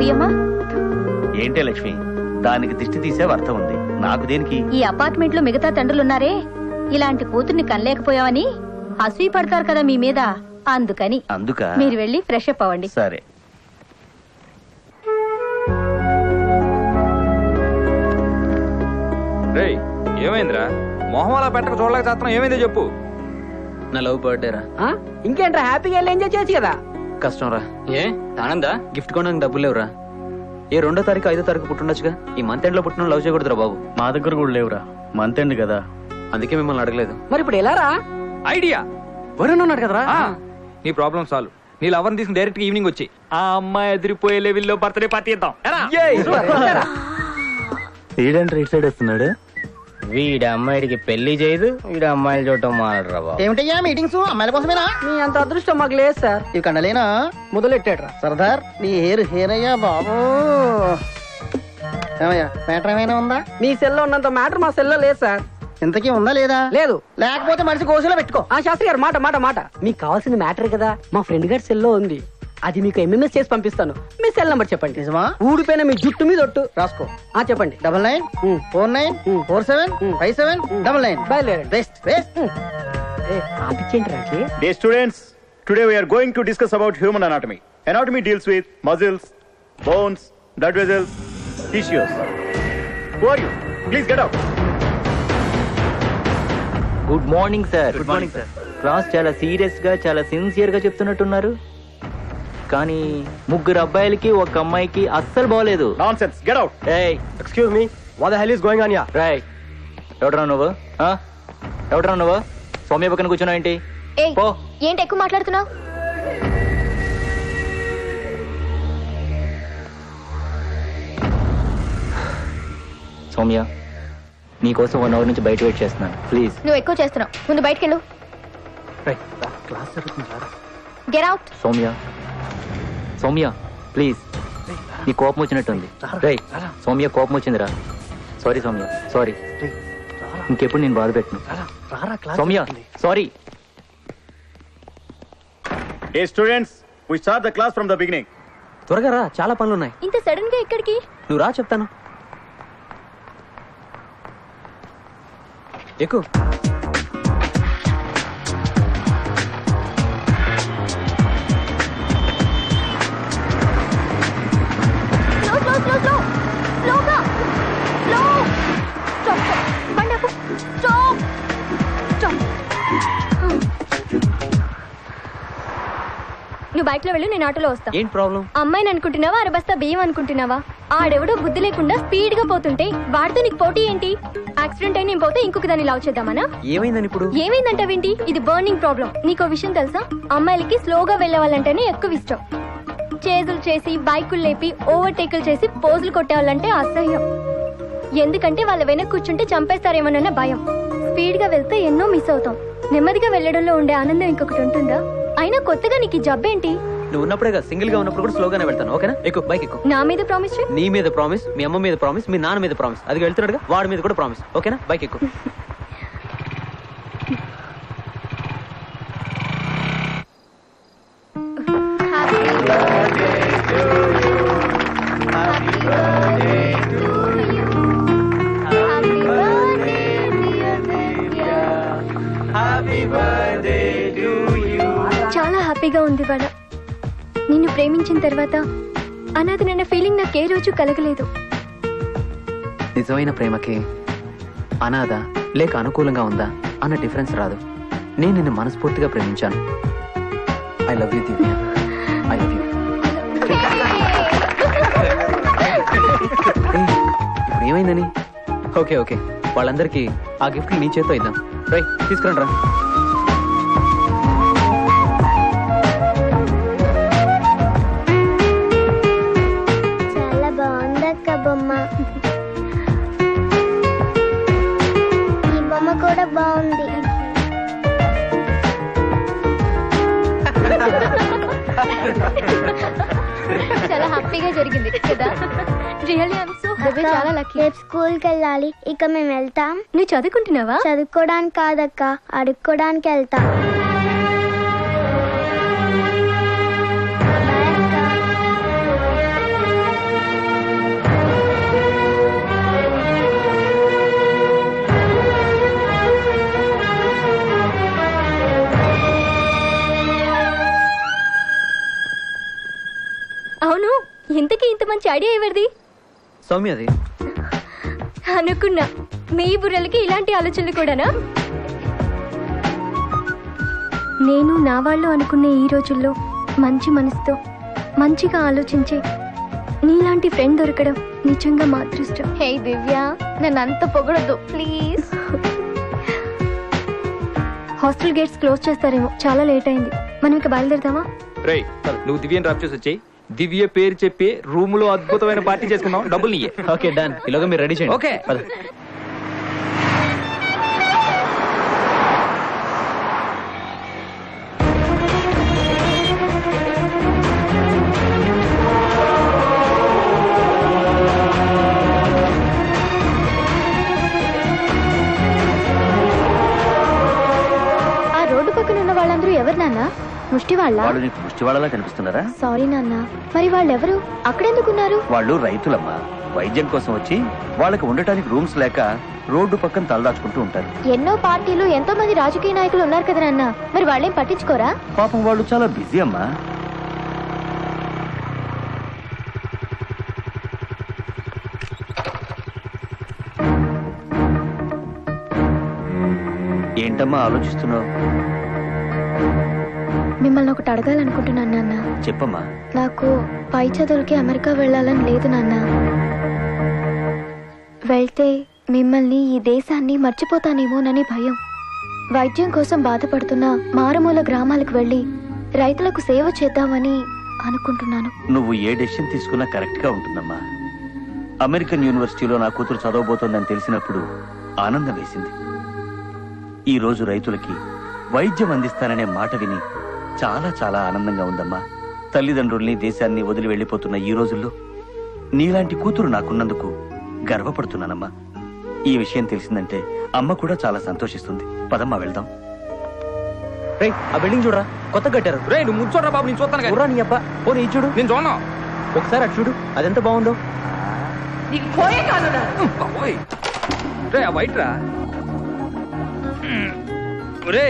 ఉయ్యమ్మా. ఏంటే లక్ష్మి, దానికి దిష్టి తీసే అర్థం ఉంది, నాకు దేనికి? ఈ అపార్ట్మెంట్ లో మిగతా తండ్రులున్నారే, ఇలాంటి కూతుర్ని కనలేకపోయావని అసూయ పడతారు కదా మీ మీద, అందుకని. మీరు వెళ్ళి ఫ్రెష్ అప్ అవ్వండి. సరే. రేయ్, ఏమైందిరా? మొహం అలా పెట్టక చూడలేక చేస్తున్నావు, ఏమైందో చెప్పు. నా లవ్ బర్త్డే రా. ఇంకేంట్రా, హ్యాపీగా వెళ్ళి ఎంజాయ్ చేయొచ్చు కదా. కష్టం రా. ఏ ఆనందా? గిఫ్ట్ కొనడానికి డబ్బులు లేవురా. ఏ 2వ తారీఖు 5వ తారీఖు పుట్టుండొచ్చుగా. ఈ మంత్ ఎండ్ లో పుట్టిన లవ్ చేయకూడదురా బాబు. మా దగ్గర కూడా లేవురా, మంత్ ఎండ్ కదా. అందుకే మిమ్మల్ని అడగలేదు. మరి ఇప్పుడు ఎలా రా? ఐడియా, వరుణ్ ఉన్నాడు కదరా. నీ ప్రాబ్లం సాల్వ్. నీ లవర్ని తీసుకుని డైరెక్ట్ ఈవినింగ్ వచ్చి ఆ అమ్మాయి ఎదిరిపోయే లెవెల్లో బర్త్డే పార్టీ ఇద్దాం. ఏంటంటే ఇటు సైడ్ వస్తున్నాడు. వీడి అమ్మాయికి పెళ్లి చేయదు, వీడి అమ్మాయిలు చూడటం మానరా బాబు. ఏమిటయ్యా మీటింగ్స్ అమ్మాయిల కోసమేనా? మీ అంత అదృష్టం మాకు లేదు సార్. ఇవి కండలేనా మొదలెట్టాడు సర్దార్. నీ హెయిర్ అయ్యా బాబు. ఏమయ్యా, మ్యాటర్ ఏమైనా ఉందా? మీ సెల్లో ఉన్నంత మ్యాటర్ మా సెల్లో లేదు సార్. ఇంతకీ ఉందా లేదా? లేదు. లేకపోతే మనిషి కోసలో పెట్టుకో. ఆ శాస్త్రి గారు, మాట మాట మాట. మీకు కావాల్సిన మ్యాటర్ కదా మా ఫ్రెండ్ గారి సెల్లో ఉంది. అది మీకు ఎంఎంఎస్ చేసి పంపిస్తాను. మీ సెల్ నంబర్ చెప్పండి. నిజమా? ఊడిపోయిన మీ జుట్టు మీద ఒట్టు రాసుకో. చెప్పండి. 9949475799. బయలుదేరండి. Best best. Dear students, today we are going to discuss about human anatomy. Anatomy deals with muscles, bones, blood vessels, tissues. Who are you? Please get out. Good morning sir. Good morning sir. Class చాలా serious గా, చాలా sincere గా చెప్తున్నట్టున్నారు, కానీ 3 అబ్బాయిలకి 1 అమ్మాయికి అస్సలు బాగలేదు. Nonsense. Get out. Hey, excuse me. What the hell is going on here? Right. ఎవడరా నువ్వు? ఎవడరా నువ్వు? సౌమ్య పక్కన కూర్చున్నావు ఏంటి? ఏంటి ఎక్కువ మాట్లాడుతున్నావు? సౌమ్య, నీకోసం 1 అవర్ నుంచి బయట వెయిట్ చేస్తున్నాను. ప్లీజ్. నువ్వు ఎక్కువ చేస్తున్నావు, ముందు బయటకు వెళ్ళు. Get out. Soumya, Soumya please. నీ కోపం వచ్చినట్టుంది. రై సౌమ్య, కోపం వచ్చిందిరా. Sorry Soumya, sorry. ఇంకెప్పుడు నేను బాధ పెట్టను. Soumya, sorry. Hey students, we start the class from the beginning. త్వరగా రా, చాలా పనులు ఉన్నాయి. ఇంత సడన్ గా ఎక్కడికి? నువ్వు రా, చెప్తాను. ఎక్కు. నువ్వు బైక్ లో వెళ్ళు, నేను ఆటోలో వస్తా. ఏంటి ప్రాబ్లం? అమ్మాయిని అనుకుంటున్నావా, అరబస్తా బియ్యం అనుకుంటున్నావా? ఆడెవడో బుద్ధి లేకుండా స్పీడ్ గా పోతుంటే వాడితో నీకు పోటీ ఏంటి? యాక్సిడెంట్ అయిన పోతే ఇంకొక దాన్ని లవ్ చేద్దామనా? ఏమైందని ఇప్పుడు? ఏమైందంటావేంటి? ఇది బర్నింగ్ ప్రాబ్లం. నీకో విషయం తెలుసా? అమ్మాయిలకి స్లోగా వెళ్ళవాలంటేనే ఎక్కువ ఇష్టం. చేజులు చేసి, బైకులు లేపి, ఓవర్టేకులు చేసి పోజులు కొట్టేవాళ్ళంటే అసహ్యం. ఎందుకంటే వాళ్ళ వెనక కూర్చుంటే చంపేస్తారేమోనన్న భయం. స్పీడ్ గా వెళ్తే ఎన్నో మిస్ అవుతాం. నెమ్మదిగా వెళ్ళడంలో ఉండే ఆనందం ఇంకొకటి ఉంటుందా? అయినా కొత్తగా నీకు ఈ జబ్బేంటి? నువ్వు ఉన్నప్పుడే సింగిల్ గా ఉన్నప్పుడు కూడా స్లోగానే వెళ్తాను. ఓకేనా? ఎక్కువ బైక్ ఎక్కువ. నా మీద ప్రామిస్ చేయి. నీ మీద ప్రామిస్, మీ అమ్మ మీద ప్రామిస్, మీ నాన్న మీద ప్రామిస్. అది వెళ్తున్నాడుగా, వాడి మీద కూడా ప్రామిస్. ఓకేనా? బైక్ ఎక్కువ. చాలా హ్యాపీగా ఉంది వాళ్ళ. నిన్ను ప్రేమించిన తర్వాత అనాథనన్న ఫీలింగ్ నాకు ఏ రోజు కలగలేదు. నిజమైన ప్రేమకి అనాథ లేక అనుకూలంగా ఉందా అన్న డిఫరెన్స్ రాదు. నేను నిన్ను మనస్ఫూర్తిగా ప్రేమించాను. I love you Divya. I love you. తెలియదని. ఓకే ఓకే, వాళ్ళందరికీ ఆ గిఫ్ట్లు నీ చేత్తో ఇద్దాం. రై తీసుకురండి రా. చాలా బాగుందక్క బొమ్మ. ఈ బొమ్మ కూడా బాగుంది. చాలా హ్యాపీగా జరిగింది కదా. Really I am so happy. చాలా లక్కీ. రేపు స్కూల్కి వెళ్ళాలి. ఇక మేము వెళ్తాం. నువ్వు చదువుకుంటున్నావా? చదువుకోవడానికి కాదక్క, అడుక్కోవడానికి వెళ్తాం. అవును, ఇంతకీ ఇంత మంచి ఐడియా ఎవరిది? సౌమ్యది. అనుకున్నా, మీ బుర్రలకి ఇలాంటి ఆలోచనలు కూడానా? నేను నా వాళ్ళు అనుకునే ఈ రోజుల్లో మంచి మనసుతో మంచిగా ఆలోచించే నీలాంటి ఫ్రెండ్ దొరకడం నిజంగా మా అదృష్టం. హే దివ్య, నన్ను అంత పొగడొద్దు ప్లీజ్. హాస్టల్ గేట్స్ క్లోజ్ చేస్తారేమో, చాలా లేట్ అయింది. మనం ఇక బయలుదేరుతామా? రేయ్, నువ్వు దివ్యని డ్రాప్ చేసి వచ్చేయి. దివ్య పేరు చెప్పి రూమ్ లో అద్భుతమైన పార్టీ చేసుకుందాం. డబ్బులు నీయే. Okay done. ఇలాగా మీరు రెడీ చేయండి. ఓకే. ఆ రోడ్డు పక్కన ఉన్న వాళ్ళందరూ ఎవరు నాన్న? ముష్టి వాళ్ళ? వాళ్ళు నీకు ముష్టి వాళ్ళలా కనిపిస్తున్నారా? సారీ నాన్న. మరి వాళ్ళెవరు? అక్కడెందుకున్నారు? వాళ్ళు రైతులమ్మా. వైద్యం కోసం వచ్చి వాళ్ళకి ఉండటానికి రూమ్స్ లేక రోడ్డు పక్కన తలదాచుకుంటూ ఉంటారు. ఎన్నో పార్టీలు, ఎంతో మంది రాజకీయ నాయకులు ఉన్నారు కదా నాన్న, మరి వాళ్ళేం పట్టించుకోరా? పాపం వాళ్ళు చాలా బిజీ అమ్మా. ఏంటమ్మా ఆలోచిస్తున్నావు? మిమ్మల్ని ఒకటి అడగాలనుకుంటున్నాను నాన్న. చెప్పమ్మా. నాకు పై చదువులకి అమెరికా వెళ్ళాలని లేదు నాన్న. వెళ్తే మిమ్మల్ని, ఈ దేశాన్ని మర్చిపోతానేమోనని భయం. వైద్యం కోసం బాధపడుతున్న మారుమూల గ్రామాలకు వెళ్ళి రైతులకు సేవ చేద్దామని అనుకుంటున్నాను. నువ్వు ఏ డెసిషన్ తీసుకున్నా కరెక్ట్ గా ఉంటుందమ్మా. అమెరికన్ యూనివర్సిటీలో నా కూతురు చదవబోతోందని తెలిసినప్పుడు ఆనందం వేసింది. ఈ రోజు రైతులకి వైద్యం అందిస్తాననే మాట విని చాలా చాలా ఆనందంగా ఉందమ్మా. తల్లిదండ్రుల్ని, దేశాన్ని వదిలి వెళ్లిపోతున్న ఈ రోజుల్లో నీలాంటి కూతురు నాకున్నందుకు గర్వపడుతున్నానమ్మా. ఈ విషయం తెలిసిందంటే అమ్మ కూడా చాలా సంతోషిస్తుంది. పదమ్మా వెళ్దాం. రే, ఆ బిల్డింగ్ చూడరా, కొత్త కట్టారు. రే, నువ్వు ముందు చూడరా బాబు, నేను చూస్తాను. నీ అబ్బా, పోనీ ఇది చూడు. నేను చూడను. ఒకసారి అటు చూడు, అదెంత బాగుందో. రే, ఆ వైట్ రా. రే,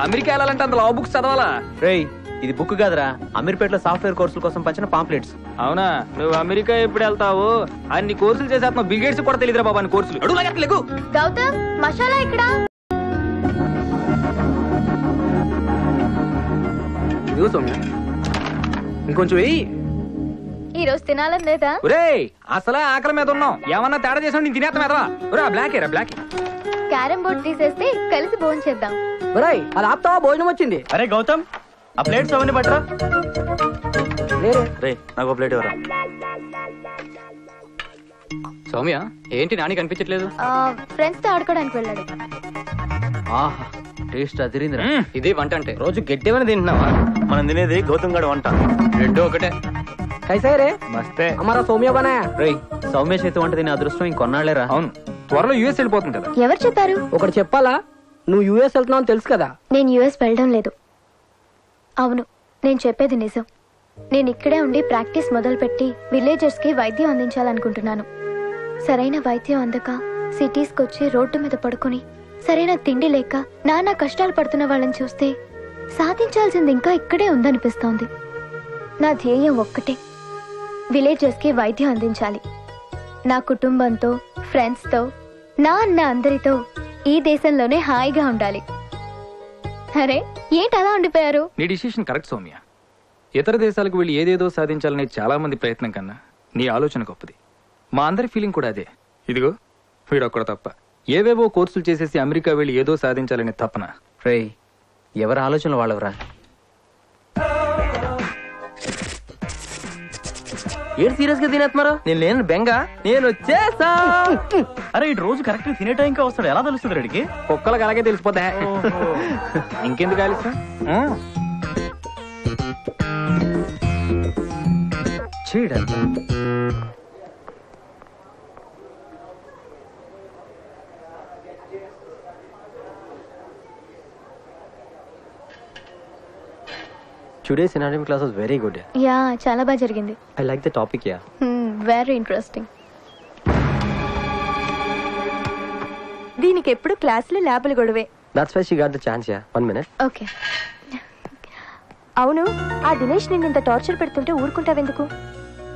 అమెరికా వెళ్ళాలంటే అంత లావు బుక్స్ చదవాలా? రేయ్, ఇది బుక్ కాదురా, అమీర్పేటలో సాఫ్ట్వేర్ కోర్సుల కోసం పంచిన పాంప్లెట్స్. అవునా? నువ్వు అమెరికా ఎప్పుడు వెళ్తావు? అన్ని కోర్సులు చేసేస్తున్నావు. బిల్ గేట్స్ కూడా తెలియదురా బాబా అన్ని కోర్సులు. అడుగులాగట్లేకు. గౌతమ్, మసాలా ఇక్కడ. ఇదిగో సౌమ్య, ఇంకొంచెం వెయ్యి. ఈ రోజు తినాలని లేదా? రే, అసలే ఆకలి మీద ఉన్నాం. ఏమన్నా తేడా చేసావు నేను తినేస్తాం ఎదవా. బ్లాక్ రా, బ్లాక్. క్యారం బోర్డ్ తీసేస్తే కలిసి భోజనం చేద్దాం. ఒరేయ్, అది ఆపుతావా? భోజనం వచ్చింది. అరే గౌతమ్, ఆ ప్లేట్స్ అవన్నీ పట్టరా. రే, నాకు ప్లేట్ ఎవరా? సౌమ్య, ఏంటి నాని కనిపించట్లేదు? ఫ్రెండ్స్ తో ఆడుకోవడానికి వెళ్ళాడు. ఆహా, టేస్ట్ అదిరిందిరా. ఇదే వంట అంటే. రోజు గడ్డేమని తింటున్నావా? మనం తినేది గౌతమ్ గడ వంట. రెండో ఒకటే. కైసా రే? మస్తే. అమరా సౌమ్య బనా. రేయ్, సౌమ్య చేతి వంట తినే అదృష్టం ఇంకొన్నాళ్ళేరా. అవును, త్వరలో యుఎస్ వెళ్ళిపోతుంది కదా. ఎవరు చెప్పారు? ఒకటి చెప్పాలా? నువ్వు యుఎస్ వెళ్తున్నావు అని తెలుసు కదా. నేను యుఎస్ వెళ్ళడం లేదు. అవును, నేను చెప్పేది నిజం. నేను ఇక్కడే ఉండి ప్రాక్టీస్ మొదలుపెట్టి విలేజర్స్ కి వైద్యం అందించాలనుకుంటున్నాను. సరైన వైద్యం అందక సిటీస్కి వచ్చి రోడ్డు మీద పడుకుని సరైన తిండి లేక నానా కష్టాలు పడుతున్న వాళ్ళని చూస్తే సాధించాల్సింది ఇంకా ఇక్కడే ఉందనిపిస్తోంది. నా ధ్యేయం ఒక్కటే, విలేజర్స్ కి వైద్యం అందించాలి. నా కుటుంబంతో, ఫ్రెండ్స్ తో, నా అన్న అందరితో ఈ దేశంలోనే హాయిగా ఉండాలి. అరే, ఏంటి అలా ఉండిపోయారు? నీ డిసిషన్ కరెక్ట్ సౌమ్య. ఇతర దేశాలకు వెళ్ళి ఏదేదో సాధించాలనే చాలా మంది ప్రయత్నం కన్నా నీ ఆలోచన గొప్పది. మా అందరి ఫీలింగ్ కూడా అదే. ఇదిగో వీడొక్కడ తప్ప. ఏవేవో కోర్సులు చేసేసి అమెరికా వెళ్ళి ఏదో సాధించాలని తపన. రే ఎవరి ఆలోచనలు వాళ్ళవరా? ఏడు సీరియస్ గా తినేస్తున్నారా? నేను లేను బెంగ, నేను వచ్చేసా. అరే ఇటు రోజు కరెక్ట్ తినే టైంకి వస్తాడు, ఎలా తెలుస్తుంది రెడ్డికి? కుక్కలకు అలాగే తెలిసిపోతా. ఇంకెందుకు ఆలస్యం? చేయడంతా Today's anatomy class was very good. Yeah చాలా బాగా జరిగింది. I like the topic, yeah. Very interesting. దీనికి ఎప్పుడు క్లాసులు ల్యాబులు గొడవే. That's why she got the chance, yeah. 1 minute. Okay. అవును, ఆ దినేష్ నిన్ను ఇంత టార్చర్ పెడుతుంటే ఊరుకుంటావెందుకు?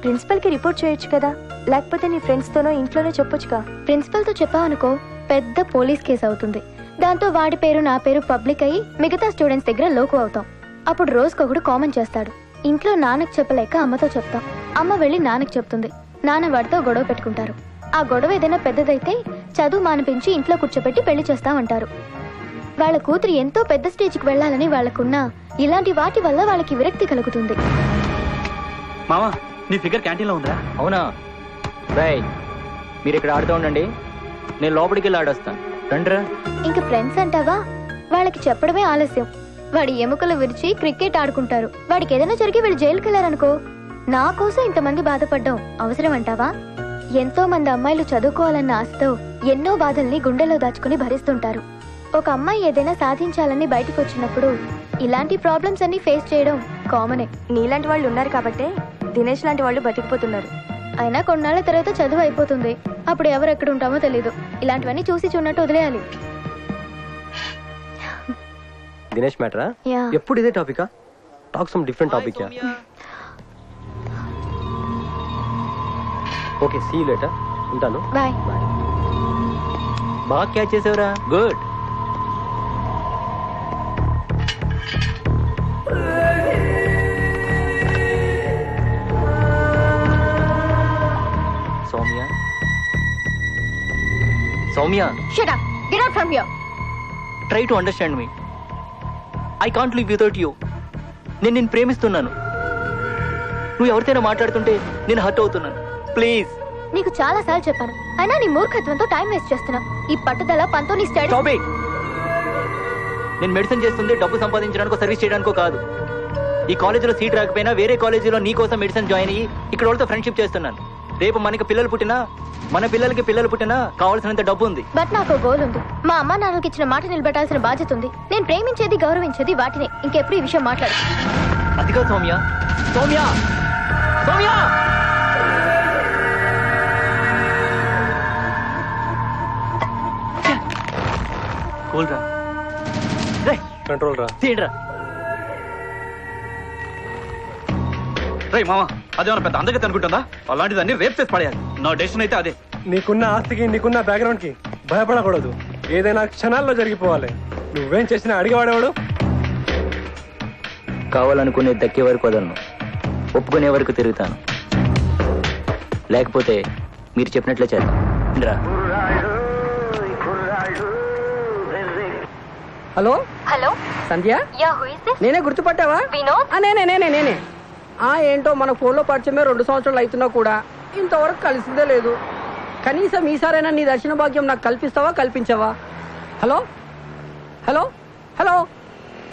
ప్రిన్సిపల్ కి రిపోర్ట్ చేయొచ్చు కదా, లేకపోతే నీ ఫ్రెండ్స్ తోనో ఇంట్లోనే చెప్పొచ్చుగా. ప్రిన్సిపల్ తో చెప్పావనుకో పెద్ద పోలీస్ కేసు అవుతుంది. దాంతో వాడి పేరు నా పేరు పబ్లిక్ అయ్యి మిగతా స్టూడెంట్స్ దగ్గర లోకు అవుతాం. అప్పుడు రోజుకొకడు కామెంట్ చేస్తాడు. ఇంట్లో నాన్నకు చెప్పలేక అమ్మతో చెప్తాం. అమ్మ వెళ్ళి నాన్నకు చెప్తుంది. నాన్న వాడితో గొడవ పెట్టుకుంటారు. ఆ గొడవ ఏదైనా పెద్దదైతే చదువు మానిపించి ఇంట్లో కూర్చోబెట్టి పెళ్లి చేస్తామంటారు. వాళ్ళ కూతురు ఎంతో పెద్ద స్టేజ్కి వెళ్ళాలని వాళ్ళకున్నా ఇలాంటి వాటి వల్ల వాళ్ళకి విరక్తి కలుగుతుంది. మామా నీ ఫిగర్ క్యాంటీన్ లో ఉందా? అవునా? బాయ్ మీరు ఇక్కడ ఆడుతూ ఉండండి, నేను లోపలికి వెళ్ళి ఆడొస్తాను. రండిరా. ఇంకా ఫ్రెండ్స్ అంటావా? వాళ్ళకి చెప్పడమే ఆలస్యం. వాడి ఎముకలు విరిచి క్రికెట్ ఆడుకుంటారు. వాడికి ఏదైనా జరిగి వీళ్ళు జైలుకి వెళ్ళారనుకో, నా కోసం ఇంతమంది బాధపడ్డం అవసరం అంటావా? ఎంతో మంది అమ్మాయిలు చదువుకోవాలన్న ఆశతో ఎన్నో బాధల్ని గుండెలో దాచుకుని భరిస్తుంటారు. ఒక అమ్మాయి ఏదైనా సాధించాలని బయటకు వచ్చినప్పుడు ఇలాంటి ప్రాబ్లమ్స్ అన్ని ఫేస్ చేయడం కామనే. నీలాంటి వాళ్ళు ఉన్నారు కాబట్టే దినేష్ లాంటి వాళ్ళు బతికిపోతున్నారు. అయినా కొన్నాళ్ళ తర్వాత చదువు అయిపోతుంది. అప్పుడు ఎవరు ఎక్కడ ఉంటామో తెలీదు. ఇలాంటివన్నీ చూసి చూడనట్టు వదిలేయాలి. దినేష్ మ్యాటరా? ఎప్పుడు ఇదే టాపికా? Talk some different topic. Okay, see you later. ఉంటాను. బాయ్. బాగా క్యాచ్ చేసావురా. Good. Soumya, Soumya, Shut up. Get out from here. Try to understand me. I can't live without you. నేను నిన్ను ప్రేమిస్తున్నాను. నువ్వు ఎవరితోనైనా మాట్లాడుతుంటే నేను హర్ట్ అవుతున్నాను. ప్లీజ్. నీకు చాలా సార్లు చెప్పాను, అయినా నీ మూర్ఖత్వంతో టైం వేస్ట్ చేస్తున్నావు. ఈ పట్టుదల పంతో నీ స్టడీ. Stop it. నేను మెడిసిన్ చేస్తుంది డబ్బు సంపాదించడానికో సర్వీస్ చేయడానికో కాదు. ఈ కాలేజీలో సీట్ రాకపోయినా వేరే కాలేజీలో నీ కోసం మెడిసిన్ జాయిన్ అయ్యి ఇక్కడ వాళ్ళతో ఫ్రెండ్షిప్ చేస్తున్నాను. రేపు మనకి పిల్లలు పుట్టినా, మన పిల్లలకి పిల్లలు పుట్టినా కావాల్సినంత డబ్బు ఉంది. బట్ నాకు గోల్ ఉంది. మా అమ్మ నాన్నకి ఇచ్చిన మాట నిలబెట్టాల్సిన బాధ్యత ఉంది. నేను ప్రేమించేది గౌరవించేది వాటినే. ఇంకెప్పుడు ఈ విషయం మాట్లాడు. అదిగా సౌమ్య, సౌమ్య, సౌమ్య. కూల్ రా. కంట్రోల్ రా. తీయండి రా. రేయ్ మామా, అదేమన్నా పెద్ద అందగతి అనుకుంటుందా? అలాంటిదాన్ని రేప్ చేసి పడేయాలి. నా డెసిషన్ అయితే అదే. నీకున్న ఆస్తికి నీకున్న బ్యాక్గ్రౌండ్ కి భయపడకూడదు. ఏదైనా క్షణాల్లో జరిగిపోవాలి. నువ్వేం చేసినా అడిగేవాడేవాడు? కావాలనుకునే దక్కే వరకు వదలను, ఒప్పుకునే వరకు తిరుగుతాను. లేకపోతే మీరు చెప్పినట్లే చేద్దాం. రా. Hello hello Sandhya, yeah who is this? నేనే. గుర్తుపట్టావా? వినోద్. నేనే. ఏంటో మన ఫోన్లో పరిచయమే 2 సంవత్సరాలు అవుతున్నా కూడా ఇంతవరకు కలిసిందే లేదు. కనీసం ఈసారైనా నీ దర్శన భాగ్యం నాకు కల్పిస్తావా, కల్పించవా? Hello hello hello.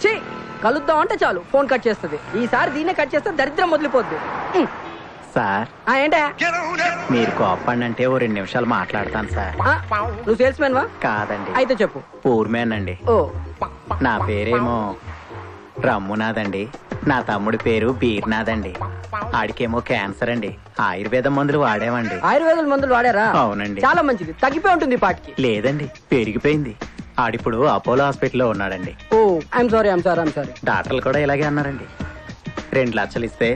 ఛీ, కలుద్దాం అంటే చాలు ఫోన్ కట్ చేస్తుంది. ఈసారి దీన్నే కట్ చేస్తే దరిద్రం వదిలిపోద్ది. సార్ ఏంటా? మీరు కోపండి అంటే ఓ 2 నిమిషాలు మాట్లాడతాను సార్. నువ్వు సేల్స్ మ్యాన్ వా? కాదండి. అయితే చెప్పు. పూర్ మ్యాన్ అండి. ఓ, నా పేరేమో రమ్మునాథ్ అండి. నా తమ్ముడి పేరు బీర్నాథ్ అండి. ఆడికేమో క్యాన్సర్ అండి. ఆయుర్వేదం మందులు వాడేమండి. ఆయుర్వేద మందులు వాడారా? అవునండి. చాలా మంచిది. తగ్గిపోయి ఉంటుంది ఈ పాటికి. లేదండి, పెరిగిపోయింది. ఆడిప్పుడు అపోలో హాస్పిటల్లో ఉన్నాడండి. ఓ, ఐఎమ్ సారీ. డాక్టర్లు కూడా ఇలాగే అన్నారండి. 2 లక్షలు ఇస్తే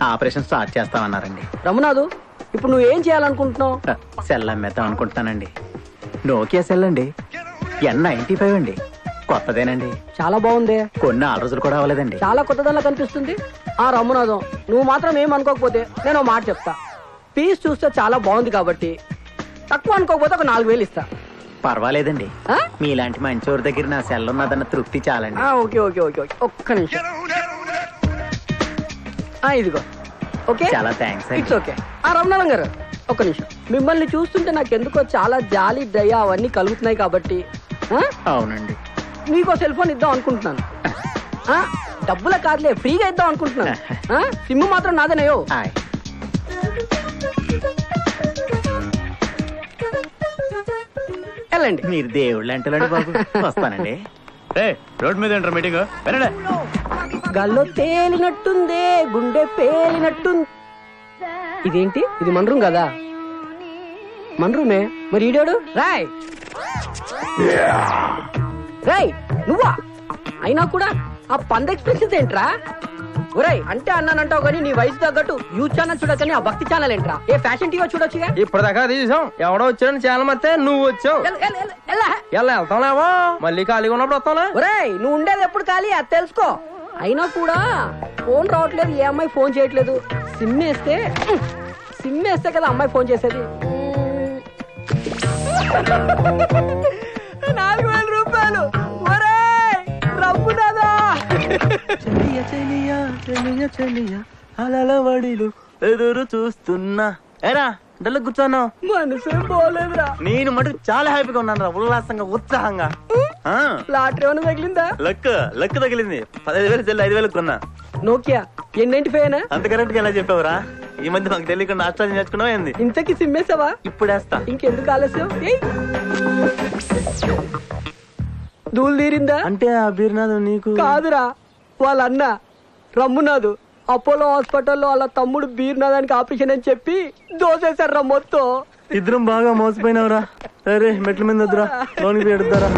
ఆపరేషన్ స్టార్ట్ చేస్తామన్నారండి. రమనాథు, ఇప్పుడు నువ్వు ఏం చేయాలనుకుంటున్నావు? సెల్ అమ్మేద్దాం అనుకుంటున్నానండి. నోకియా సెల్ అండి. N95 అండి. కొత్తదేనండి. చాలా బాగుంది. కొన్ని 6 రోజులు కూడా అవ్వలేదండి. చాలా కొత్తదల్లా కనిపిస్తుంది. రమనాథం, నువ్వు మాత్రం ఏం అనుకోకపోతే నేను మాట చెప్తా. పీస్ చూస్తే చాలా బాగుంది కాబట్టి తక్కువ అనుకోకపోతే ఒక 4000 ఇస్తా. పర్వాలేదండి, మీలాంటి మంచోరి దగ్గర నా సెల్ ఉన్నదన్న తృప్తి చాలండి. ఓకే ఓకే ఓకే ఓకే, ఒక్క నిమిషం. ఇదిగో. ఓకే, చాలా థ్యాంక్స్. It's okay. రమణారావు గారు ఒక్క నిమిషం. మిమ్మల్ని చూస్తుంటే నాకు ఎందుకో చాలా జాలి దయ అవన్నీ కలుగుతున్నాయి కాబట్టి అవునండి మీకు సెల్ ఫోన్ ఇద్దాం అనుకుంటున్నాను. డబ్బుల కాదులే, ఫ్రీగా ఇద్దాం అనుకుంటున్నాను. సిమ్ మాత్రం నాదేనయో. వెళ్ళండి. మీరు దేవుళ్ళు అంటే బాబు. వస్తానండి. రోడ్ మీద ఏంట్రా మీటింగ్? గల్లో తేలినట్టుందే, గుండె పేలినట్టుంది. ఇదేంటి, ఇది మన రూమ్ కదా? మన రూమే మరి. ఈడాడు రాయ్ రాయ్ నువ్వా? అయినా కూడా ఆ పంద ఎక్స్ప్రెషన్స్ ఏంట్రా? ఒరేయ్ అంటే అన్నానంటావు కానీ నీ వయసు తగ్గట్టు యూత్ ఛానల్ చూడొచ్చని ఆ భక్తి ఛానల్ ఏంట్రా? ఏ ఫ్యాషన్ టీవీ చూడొచ్చుగా. ఇప్పటిదాకా అది చూసాం. ఎవడో వచ్చాడని ఛానల్ మత్తే నువ్వు వచ్చావు. వెళ్తాంలేవో, మళ్ళీ ఖాళీగా ఉన్నప్పుడు వస్తాంలే. ఒరేయ్ నువ్వు ఉండేది ఎప్పుడు ఖాళీ అది తెలుసుకో. అయినా కూడా ఫోన్ రావట్లేదు, ఏ అమ్మాయి ఫోన్ చేయట్లేదు. సిమ్ వేస్తే కదా అమ్మాయి ఫోన్ చేసేది. 4000 రూపాయలు. ఒరేయ్ రబ్బునాదా. అలలవడిలు ఎదురు చూస్తున్నా. ఏరా డల్ కూర్చోను. మనసే పోలేదురా. నేను మటుకు చాలా హ్యాపీగా ఉన్నాను రా, ఉల్లాసంగా ఉత్సాహంగా. లాటరీ ఏమైనా తగిలిందా? లక్ తగిలింది. 15,000 చెల్లి 5,000 కొన్నా. నోకియా ఎన్నింటిపోయినా? అంత కరెక్ట్ గా ఎలా చెప్పావురా? ఈ మధ్య మాకు తెలియకుండా ఆస్ట్రాలజీ నేర్చుకున్నావు ఏంది? ఇంతకీ సిమ్మేసావా? ఇప్పుడు వేస్తా. ఇంకెందుకు ఆలస్యం? దూలు తీరిందా? అంటే ఆ బీర్నాథం నీకు కాదురా, వాళ్ళ అన్న రమ్మునాథు అపోలో హాస్పిటల్లో వాళ్ళ తమ్ముడు బీర్నాథానికి ఆపరేషన్ అని చెప్పి దోసేశారా మొత్తం. ఇద్దరం బాగా మోసపోయినావురా. సరే మెట్ల మీద వద్దురా, లోనికి పెడతారా.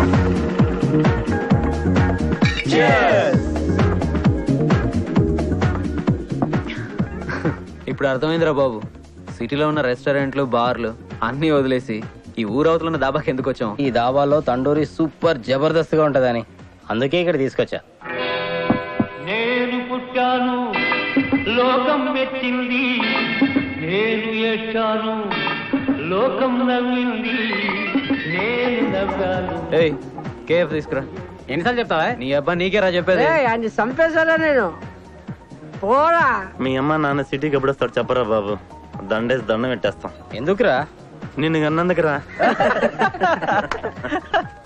ఇప్పుడు అర్థమైందిరా బాబు, సిటీలో ఉన్న రెస్టారెంట్లు బార్లు అన్ని వదిలేసి ఈ ఊరవతల ఉన్న దాబాకి ఎందుకు వచ్చాం? ఈ దాబాలో తండూరి సూపర్ జబర్దస్త్ గా ఉంటదని, అందుకే ఇక్కడ తీసుకొచ్చా. నేను పుట్టాను లోకం మెచ్చింది, నేను ఏడ్చాను లోకం నవ్వింది, నేను నవ్వాను. ఏయ్ కేఫ్ తీసుకురా. ఎన్నిసార్లు చెప్తావా? నీ అబ్బా నీకే రా చెప్పేది. ఆయన చంపేశారా నేను? పోరా. మీ అమ్మ నాన్న సిటీకి ఎప్పుడు వస్తాడు చెప్పరా బాబు? దండేసి దండం పెట్టేస్తాం. ఎందుకురా? నిన్ను కన్నందుకురా.